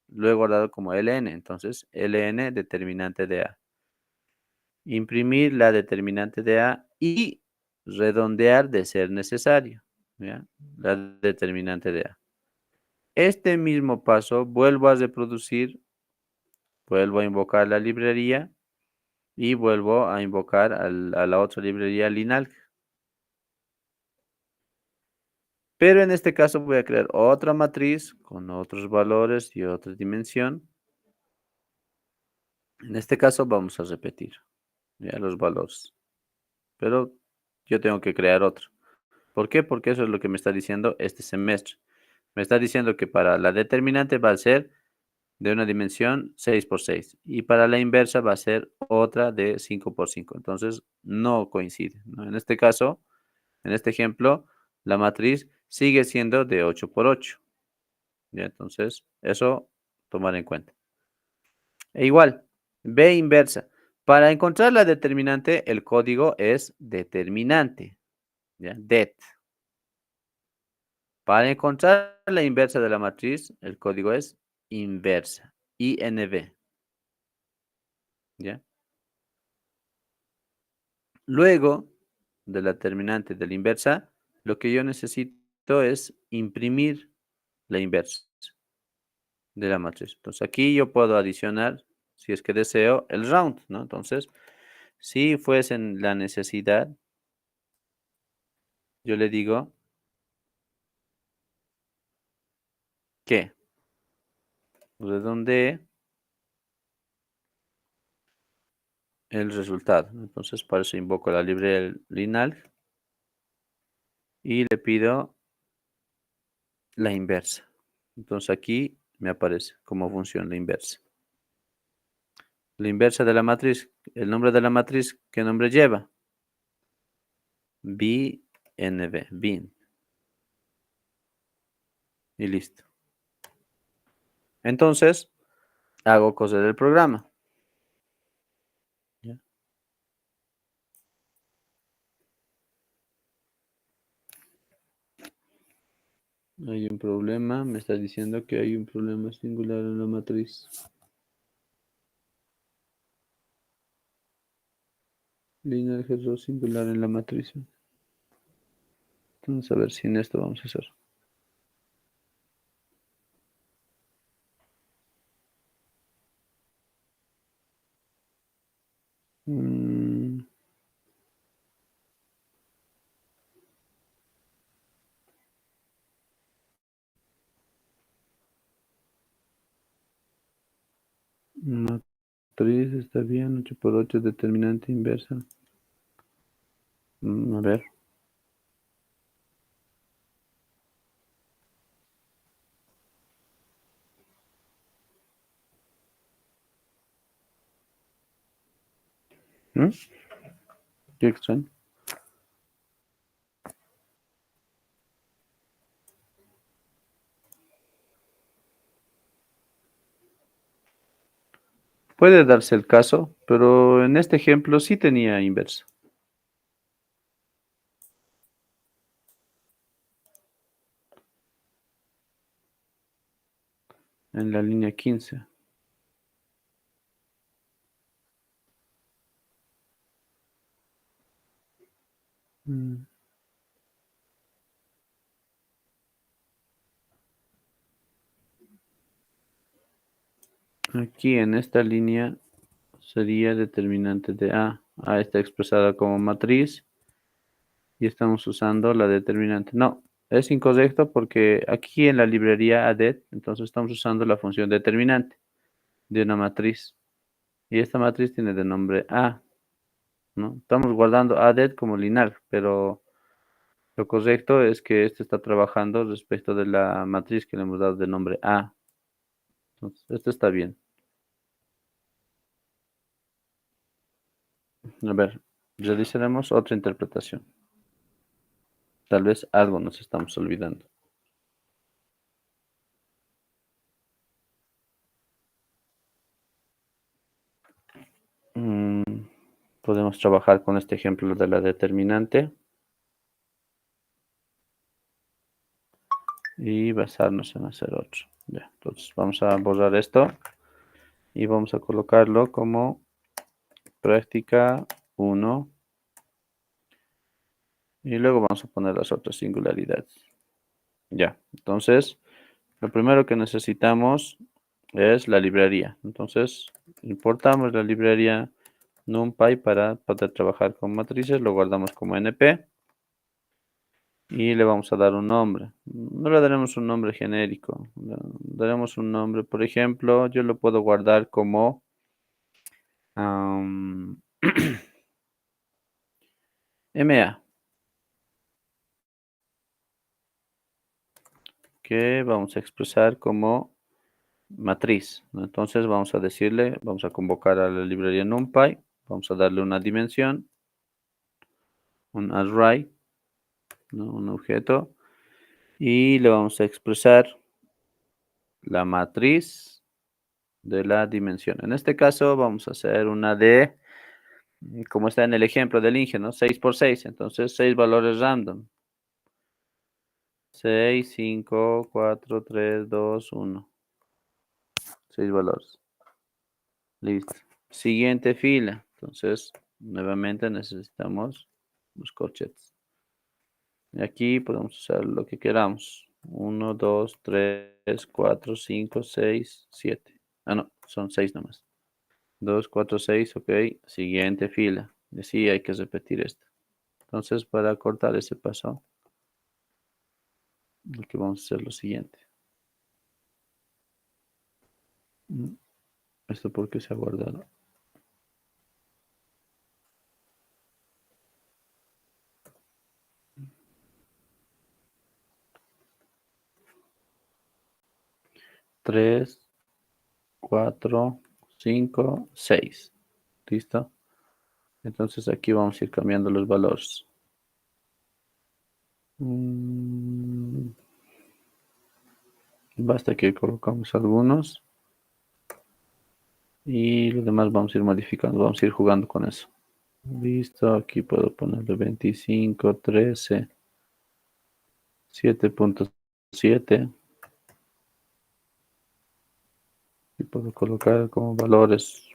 lo he guardado como ln. Entonces, ln determinante de A. Imprimir la determinante de A y redondear de ser necesario. ¿Ya? La determinante de A. Este mismo paso vuelvo a reproducir, vuelvo a invocar la librería y vuelvo a invocar a la otra librería linalg. Pero en este caso voy a crear otra matriz con otros valores y otra dimensión. En este caso vamos a repetir ya los valores, pero yo tengo que crear otro. ¿Por qué? Porque eso es lo que me está diciendo este semestre. Me está diciendo que para la determinante va a ser de una dimensión 6 por 6 y para la inversa va a ser otra de 5 por 5. Entonces no coincide, ¿no? En este caso, en este ejemplo, la matriz sigue siendo de 8 por 8. ¿Ya? Entonces, eso tomar en cuenta. E igual, B inversa. Para encontrar la determinante, el código es determinante. ¿Ya? Det. Para encontrar la inversa de la matriz, el código es inversa. INV. ¿Ya? Luego de la determinante de la inversa, lo que yo necesito es imprimir la inversa de la matriz. Entonces aquí yo puedo adicionar, si es que deseo, el round, ¿no? Entonces, si fuese la necesidad, yo le digo que redondee el resultado, ¿no? Entonces, para eso invoco la librería linalg y le pido la inversa. Entonces aquí me aparece cómo funciona la inversa. La inversa de la matriz, el nombre de la matriz, ¿qué nombre lleva? BNB, bin. Y listo. Entonces, hago cosas del programa. ¿Ya? Hay un problema, me está diciendo que hay un problema singular en la matriz. Línea de error singular en la matriz. Vamos a ver si en esto vamos a hacer. Mm, matriz está bien, 8 por 8 determinante inversa. A ver. ¿Mm? Qué extraño. Puede darse el caso, pero en este ejemplo sí tenía inversa. En la línea 15. Aquí en esta línea sería determinante de A. A está expresada como matriz y estamos usando la determinante. No, es incorrecto porque aquí en la librería adet, entonces estamos usando la función determinante de una matriz. Y esta matriz tiene de nombre A, ¿no? Estamos guardando adet como lineal, pero lo correcto es que esto está trabajando respecto de la matriz que le hemos dado de nombre A. Entonces, esto está bien. A ver, realizaremos otra interpretación. Tal vez algo nos estamos olvidando. Mm, Podemos trabajar con este ejemplo de la determinante y basarnos en hacer otro. Ya, entonces vamos a borrar esto y vamos a colocarlo como práctica 1 y luego vamos a poner las otras singularidades. Ya, entonces lo primero que necesitamos es la librería. Entonces importamos la librería NumPy para poder trabajar con matrices, lo guardamos como NP y le vamos a dar un nombre. No le daremos un nombre genérico, daremos un nombre, por ejemplo, yo lo puedo guardar como am, MA, que vamos a expresar como matriz, ¿no? Entonces vamos a decirle, vamos a convocar a la librería NumPy, vamos a darle una dimensión, un array, ¿no? Un objeto, y le vamos a expresar la matriz de la dimensión. En este caso vamos a hacer una de, como está en el ejemplo del Inge, ¿no? 6 por 6, entonces 6 valores random. 6, 5, 4, 3, 2, 1. 6 valores. Listo. Siguiente fila. Entonces, nuevamente necesitamos los corchetes. Y aquí podemos usar lo que queramos. 1, 2, 3, 4, 5, 6, 7. Ah, no, son 6 nomás. 2, 4, 6, ok. Siguiente fila. Y así hay que repetir esto. Entonces, para cortar ese paso, lo que vamos a hacer lo siguiente. ¿Esto por qué se ha guardado? 3, 4, 5, 6. ¿Listo? Entonces aquí vamos a ir cambiando los valores. Basta que colocamos algunos y los demás vamos a ir modificando, vamos a ir jugando con eso. Listo, aquí puedo ponerle 25, 13, 7.7 y puedo colocar como valores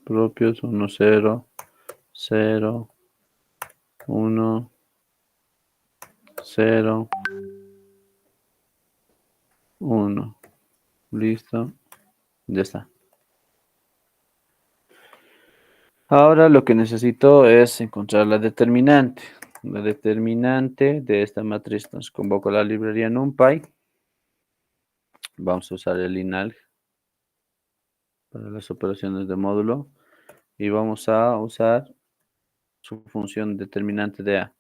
propios 1, 0, 0, 1, 0, 1. Listo, ya está. Ahora lo que necesito es encontrar la determinante. La determinante de esta matriz. Entonces convoco la librería NumPy. Vamos a usar el inalg para las operaciones de módulo. Y vamos a usar su función determinante de A.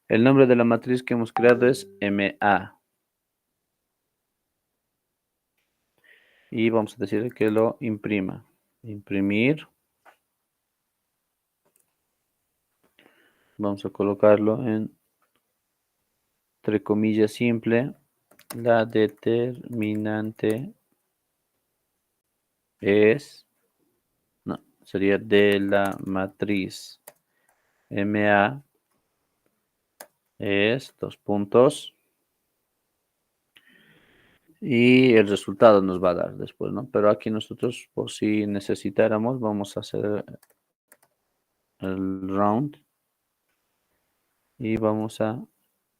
El nombre de la matriz que hemos creado es MA. Y vamos a decirle que lo imprima. Imprimir. Vamos a colocarlo entre comillas simple. La determinante es, no, sería de la matriz MA es 2 puntos. Y el resultado nos va a dar después, ¿no? Pero aquí nosotros, por si necesitáramos, vamos a hacer el round y vamos a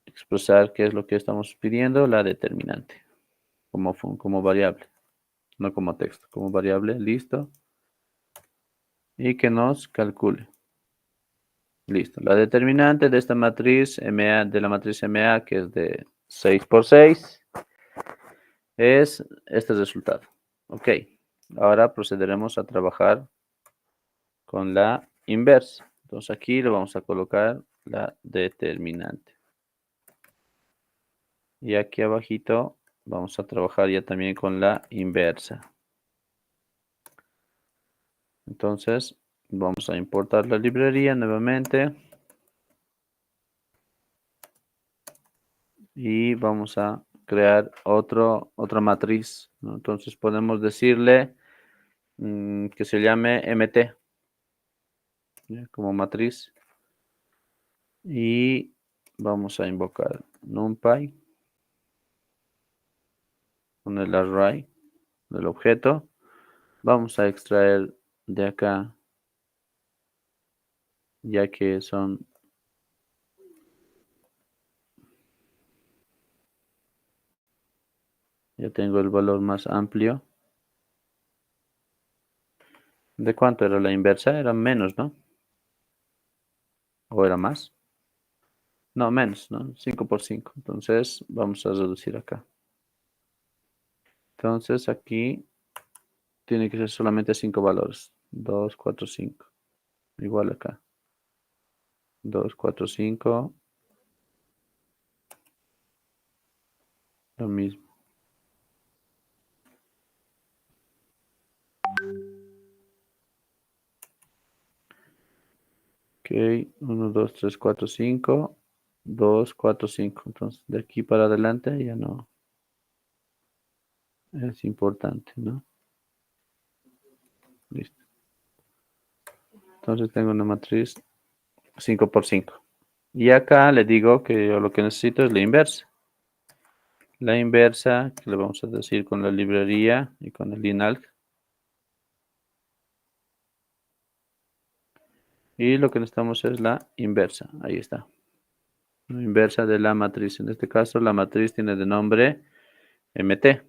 expresar qué es lo que estamos pidiendo, la determinante, como variable. no como texto, como variable, listo. Y que nos calcule. Listo. La determinante de esta matriz MA, de la matriz MA, que es de 6 por 6, es este resultado. Ok. Ahora procederemos a trabajar con la inversa. Entonces aquí le vamos a colocar la determinante. Y aquí abajito vamos a trabajar ya también con la inversa. Entonces vamos a importar la librería nuevamente. Y vamos a crear otra matriz, ¿no? Entonces podemos decirle que se llame MT, ¿ya? Como matriz. Y vamos a invocar NumPy con el array del objeto. Vamos a extraer de acá, ya que ya tengo el valor más amplio. ¿De cuánto era la inversa? Era menos, ¿no? ¿O era más? No, menos, ¿no? 5 por 5. Entonces vamos a reducir acá. Entonces aquí tiene que ser solamente 5 valores. 2, 4, 5. Igual acá. 2, 4, 5. Lo mismo. Ok. 1, 2, 3, 4, 5. 2, 4, 5. Entonces, de aquí para adelante ya no es importante, ¿no? Listo. Entonces tengo una matriz 5 por 5. Y acá le digo que yo lo que necesito es la inversa. La inversa, que le vamos a decir con la librería y con el linalg. Y lo que necesitamos es la inversa. Ahí está. La inversa de la matriz. En este caso, la matriz tiene de nombre MT,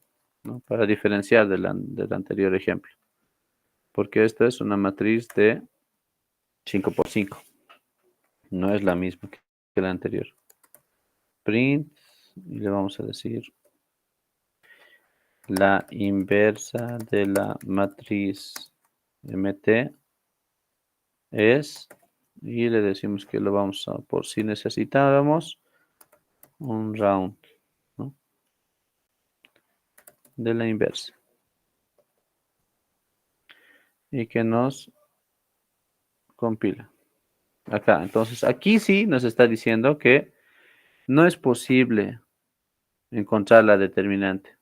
¿no? Para diferenciar del anterior ejemplo. Porque esta es una matriz de 5 por 5. No es la misma que la anterior. Print. Y le vamos a decir la inversa de la matriz MT es, y le decimos que lo vamos a, por si necesitábamos, un round, ¿no? De la inversa. Y que nos compila. Acá, entonces aquí sí nos está diciendo que no es posible encontrar la determinante.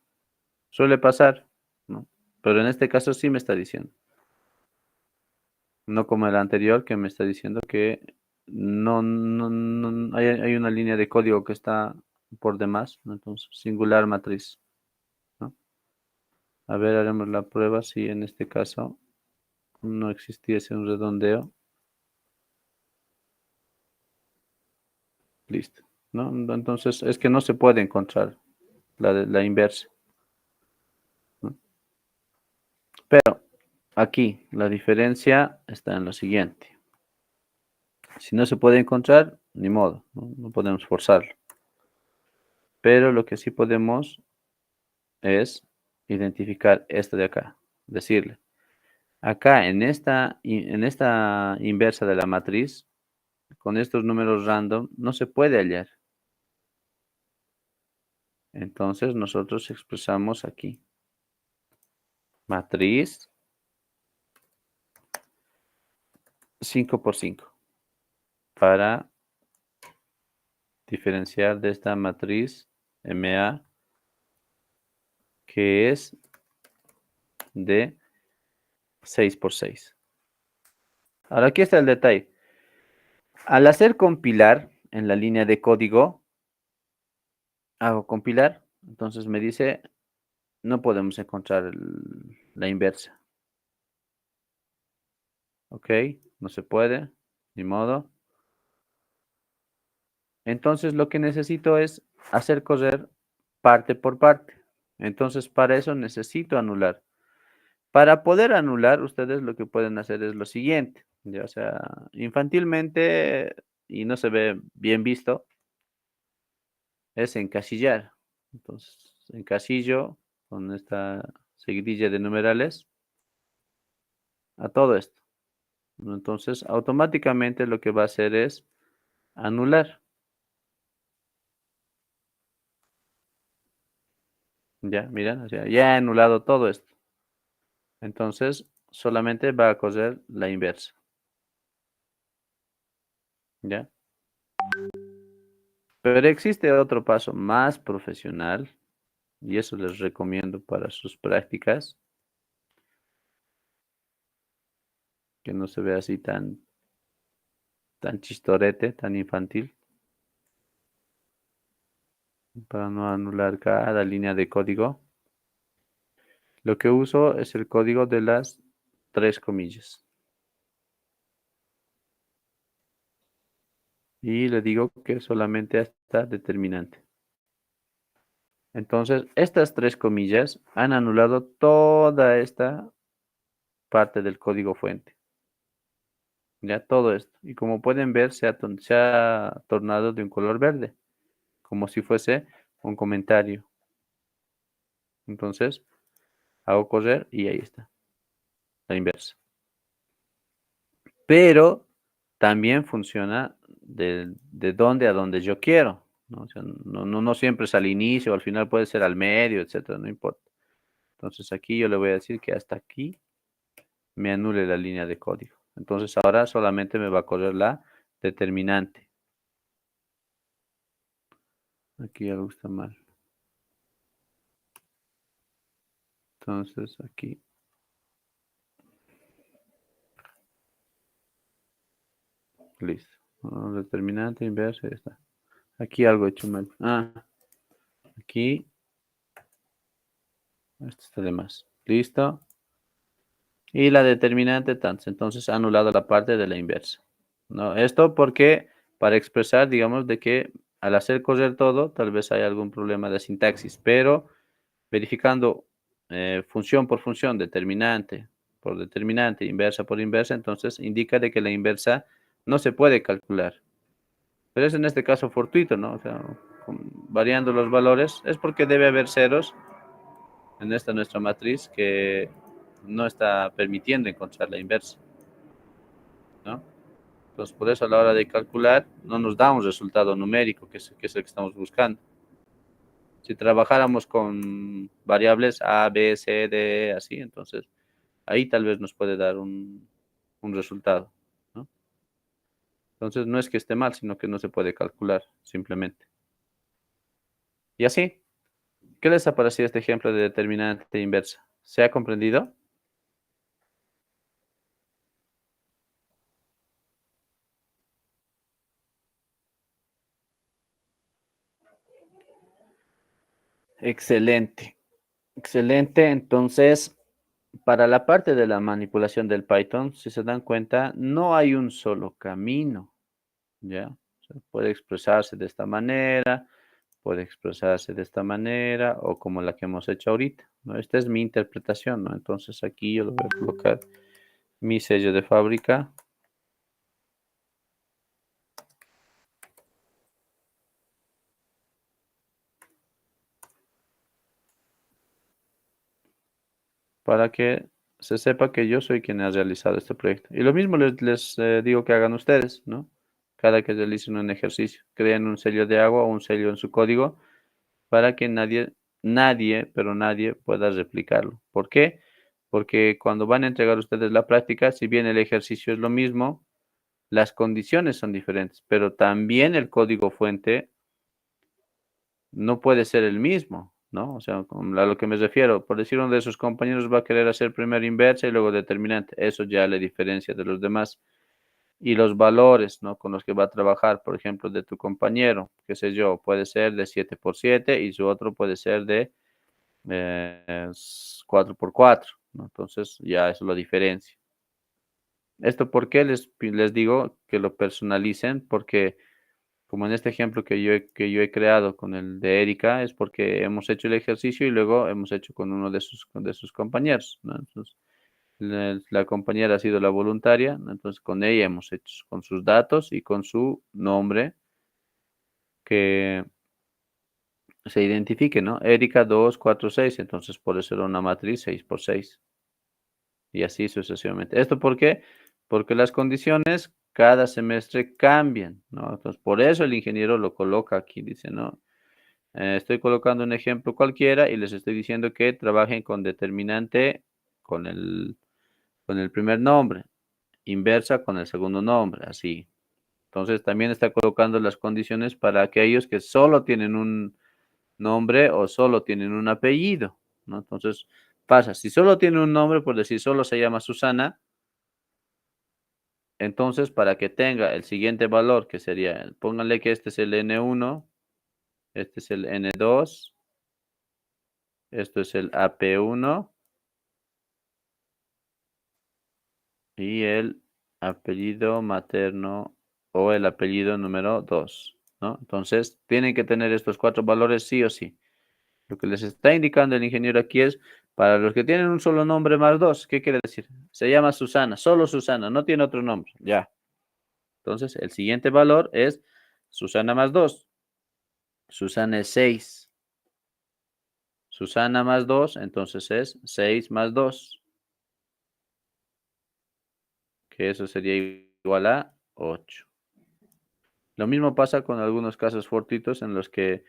Suele pasar, ¿no? Pero en este caso sí me está diciendo. No como el anterior que me está diciendo que no hay una línea de código que está por demás, ¿no? Entonces, singular matriz, ¿no? A ver, haremos la prueba si en este caso no existiese un redondeo. Listo, ¿no? Entonces, es que no se puede encontrar la inversa, ¿no? Pero aquí la diferencia está en lo siguiente. Si no se puede encontrar, ni modo, no podemos forzarlo. Pero lo que sí podemos es identificar esto de acá. Decirle, acá en esta inversa de la matriz, con estos números random, no se puede hallar. Entonces nosotros expresamos aquí. Matriz 5 por 5. Para diferenciar de esta matriz MA, que es de 6 por 6. Ahora aquí está el detalle. Al hacer compilar en la línea de código, hago compilar, entonces me dice, no podemos encontrar la inversa. Ok, no se puede, ni modo. Entonces lo que necesito es hacer correr parte por parte. Entonces para eso necesito anular. Para poder anular, ustedes lo que pueden hacer es lo siguiente, ya, o sea, infantilmente, y no se ve bien visto, es encasillar. Entonces, encasillo con esta seguidilla de numerales a todo esto, ¿no? Entonces, automáticamente lo que va a hacer es anular, ya, miren, o sea, ya he anulado todo esto. Entonces, solamente va a correr la inversa, ¿ya? Pero existe otro paso más profesional, y eso les recomiendo para sus prácticas, que no se vea así tan chistorete, tan infantil, para no anular cada línea de código. Lo que uso es el código de las tres comillas. Y le digo que solamente hasta determinante. Entonces, estas tres comillas han anulado toda esta parte del código fuente. Ya todo esto. Y como pueden ver, se ha tornado de un color verde, como si fuese un comentario. Entonces, hago correr y ahí está, la inversa. Pero también funciona de donde a donde yo quiero, ¿no? O sea, no siempre es al inicio, al final puede ser al medio, etcétera, no importa. Entonces aquí yo le voy a decir que hasta aquí me anule la línea de código. Entonces ahora solamente me va a correr la determinante. Aquí algo está mal. Entonces aquí, listo. Determinante, inverso, ya está. Aquí algo he hecho mal. Ah, aquí, esto está de más. Listo. Y la determinante entonces ha anulado la parte de la inversa. ¿No? Esto porque para expresar, digamos, de que al hacer correr todo, tal vez hay algún problema de sintaxis, pero verificando función por función, determinante por determinante, inversa por inversa, entonces indica de que la inversa no se puede calcular. Pero es en este caso fortuito, ¿no? O sea, variando los valores, es porque debe haber ceros en esta nuestra matriz que no está permitiendo encontrar la inversa, ¿no? Entonces, por eso a la hora de calcular no nos da un resultado numérico, que es el que estamos buscando. Si trabajáramos con variables A, B, C, D, así, entonces ahí tal vez nos puede dar un resultado, ¿no? Entonces no es que esté mal, sino que no se puede calcular, simplemente. Y así, ¿qué les ha parecido este ejemplo de determinante inversa? ¿Se ha comprendido? Excelente, excelente. Entonces, para la parte de la manipulación del Python, si se dan cuenta, no hay un solo camino, ¿ya? O sea, puede expresarse de esta manera, puede expresarse de esta manera o como la que hemos hecho ahorita, ¿no? Esta es mi interpretación, ¿no? Entonces aquí yo le voy a colocar mi sello de fábrica para que se sepa que yo soy quien ha realizado este proyecto. Y lo mismo les digo que hagan ustedes, ¿no? Cada que realicen un ejercicio, creen un sello de agua o un sello en su código para que pero nadie pueda replicarlo. ¿Por qué? Porque cuando van a entregar ustedes la práctica, si bien el ejercicio es lo mismo, las condiciones son diferentes, pero también el código fuente no puede ser el mismo, ¿no? O sea, a lo que me refiero, por decir uno de sus compañeros va a querer hacer primero inversa y luego determinante, eso ya le diferencia de los demás. Y los valores, ¿no? Con los que va a trabajar, por ejemplo, de tu compañero, qué sé yo, puede ser de 7x7 y su otro puede ser de 4x4, ¿no? Entonces ya eso lo diferencia. ¿Esto por qué les digo que lo personalicen? Porque Como en este ejemplo que yo he creado con el de Erika, es porque hemos hecho el ejercicio y luego hemos hecho con uno de sus compañeros, ¿no? Entonces, la compañera ha sido la voluntaria, ¿no? Entonces con ella hemos hecho, con sus datos y con su nombre, que se identifique, ¿no? Erika 246, entonces por eso era una matriz 6 por 6 y así sucesivamente. ¿Esto por qué? Porque las condiciones cada semestre cambian, ¿no? Entonces por eso el ingeniero lo coloca aquí, dice, ¿no? Estoy colocando un ejemplo cualquiera y les estoy diciendo que trabajen con determinante con el primer nombre, inversa con el segundo nombre, así. Entonces también está colocando las condiciones para aquellos que solo tienen un nombre o solo tienen un apellido, ¿no? Entonces pasa, si solo tiene un nombre, por decir solo se llama Susana, entonces para que tenga el siguiente valor, que sería, pónganle que este es el N1, este es el N2, esto es el AP1 y el apellido materno o el apellido número 2, ¿no? Entonces tienen que tener estos cuatro valores sí o sí. Lo que les está indicando el ingeniero aquí es, para los que tienen un solo nombre más dos, ¿qué quiere decir? Se llama Susana, solo Susana, no tiene otro nombre, ya. Entonces, el siguiente valor es Susana más 2. Susana es 6. Susana más 2, entonces es 6 más 2, que eso sería igual a 8. Lo mismo pasa con algunos casos fortuitos en los que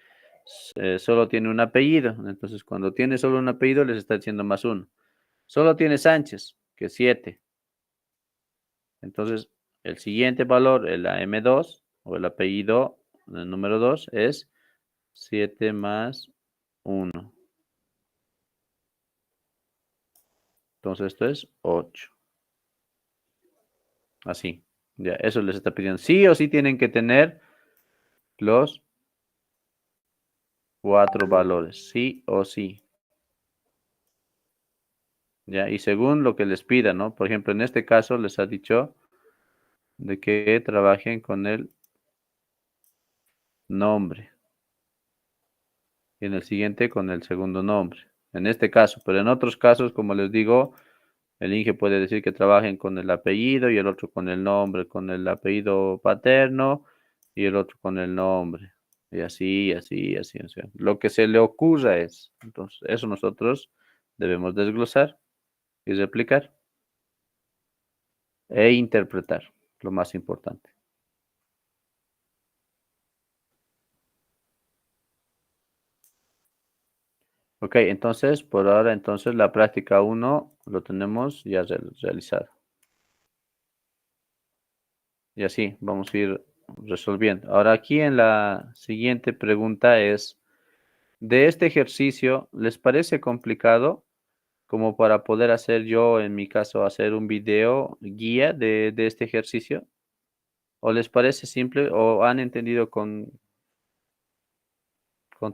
solo tiene un apellido. Entonces, cuando tiene solo un apellido, les está diciendo más 1. Solo tiene Sánchez, que es 7. Entonces, el siguiente valor, el AM2 o el apellido el número 2 es 7 más 1. Entonces, esto es 8. Así. Ya, eso les está pidiendo. Sí o sí tienen que tener los cuatro valores. Sí o sí. Ya, y según lo que les pida, ¿no? Por ejemplo, en este caso les ha dicho de que trabajen con el nombre. Y en el siguiente con el segundo nombre. En este caso, pero en otros casos, como les digo, el INGE puede decir que trabajen con el apellido y el otro con el nombre, con el apellido paterno y el otro con el nombre. Y así, así, así, así. Lo que se le ocurra es. Entonces, eso nosotros debemos desglosar y replicar e interpretar, lo más importante. Ok, entonces, por ahora, entonces, la práctica uno lo tenemos ya realizado. Y así vamos a ir resolviendo. Ahora, aquí en la siguiente pregunta es, de este ejercicio, ¿les parece complicado como para poder hacer yo, en mi caso, hacer un video guía de este ejercicio? ¿O les parece simple o han entendido con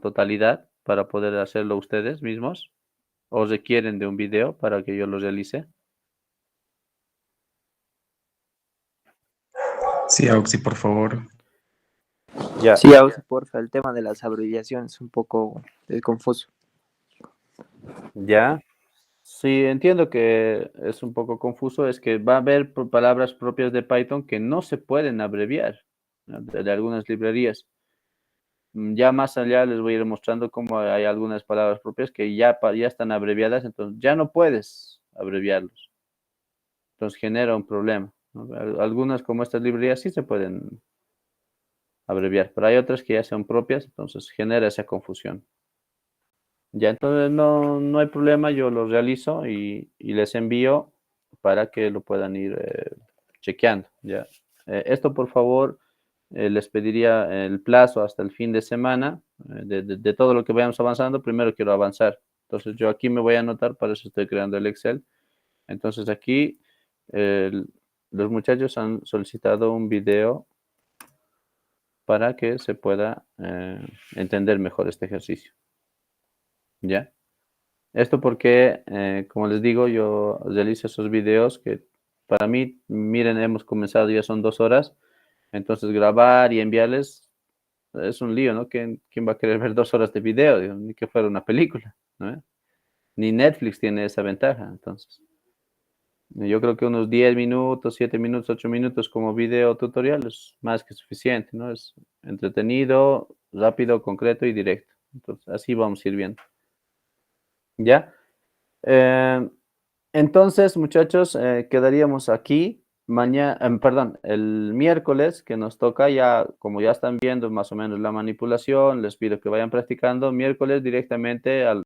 totalidad para poder hacerlo ustedes mismos? ¿O requieren de un video para que yo lo realice? Sí, Auxi, por favor. Ya, Sí, Ausi, porfa, el tema de las abreviaciones es un poco confuso. ya. Sí, entiendo que es un poco confuso, es que va a haber palabras propias de Python que no se pueden abreviar, ¿no? De algunas librerías. Ya más allá les voy a ir mostrando cómo hay algunas palabras propias que ya están abreviadas, entonces ya no puedes abreviarlos. Entonces genera un problema, ¿no? Algunas como estas librerías sí se pueden abreviar, pero hay otras que ya son propias, entonces genera esa confusión. Ya, entonces no hay problema, yo lo realizo y les envío para que lo puedan ir chequeando, ya. Esto, por favor, les pediría el plazo hasta el fin de semana, de todo lo que vayamos avanzando. Primero quiero avanzar. Entonces, yo aquí me voy a anotar, para eso estoy creando el Excel. Entonces, aquí los muchachos han solicitado un video para que se pueda entender mejor este ejercicio, ¿ya? Esto porque, como les digo, yo realizo esos videos que para mí, miren, hemos comenzado, ya son 2 horas. Entonces, grabar y enviarles es un lío, ¿no? ¿Quién va a querer ver 2 horas de video? Digo, ni que fuera una película, ¿no? Ni Netflix tiene esa ventaja, entonces. Yo creo que unos 10 minutos, 7 minutos, 8 minutos como video tutorial es más que suficiente, ¿no? Es entretenido, rápido, concreto y directo. Entonces, así vamos a ir viendo. ¿Ya? Eh, entonces, muchachos, quedaríamos aquí. Mañana, perdón, el miércoles que nos toca ya, como ya están viendo más o menos la manipulación, les pido que vayan practicando. Miércoles directamente al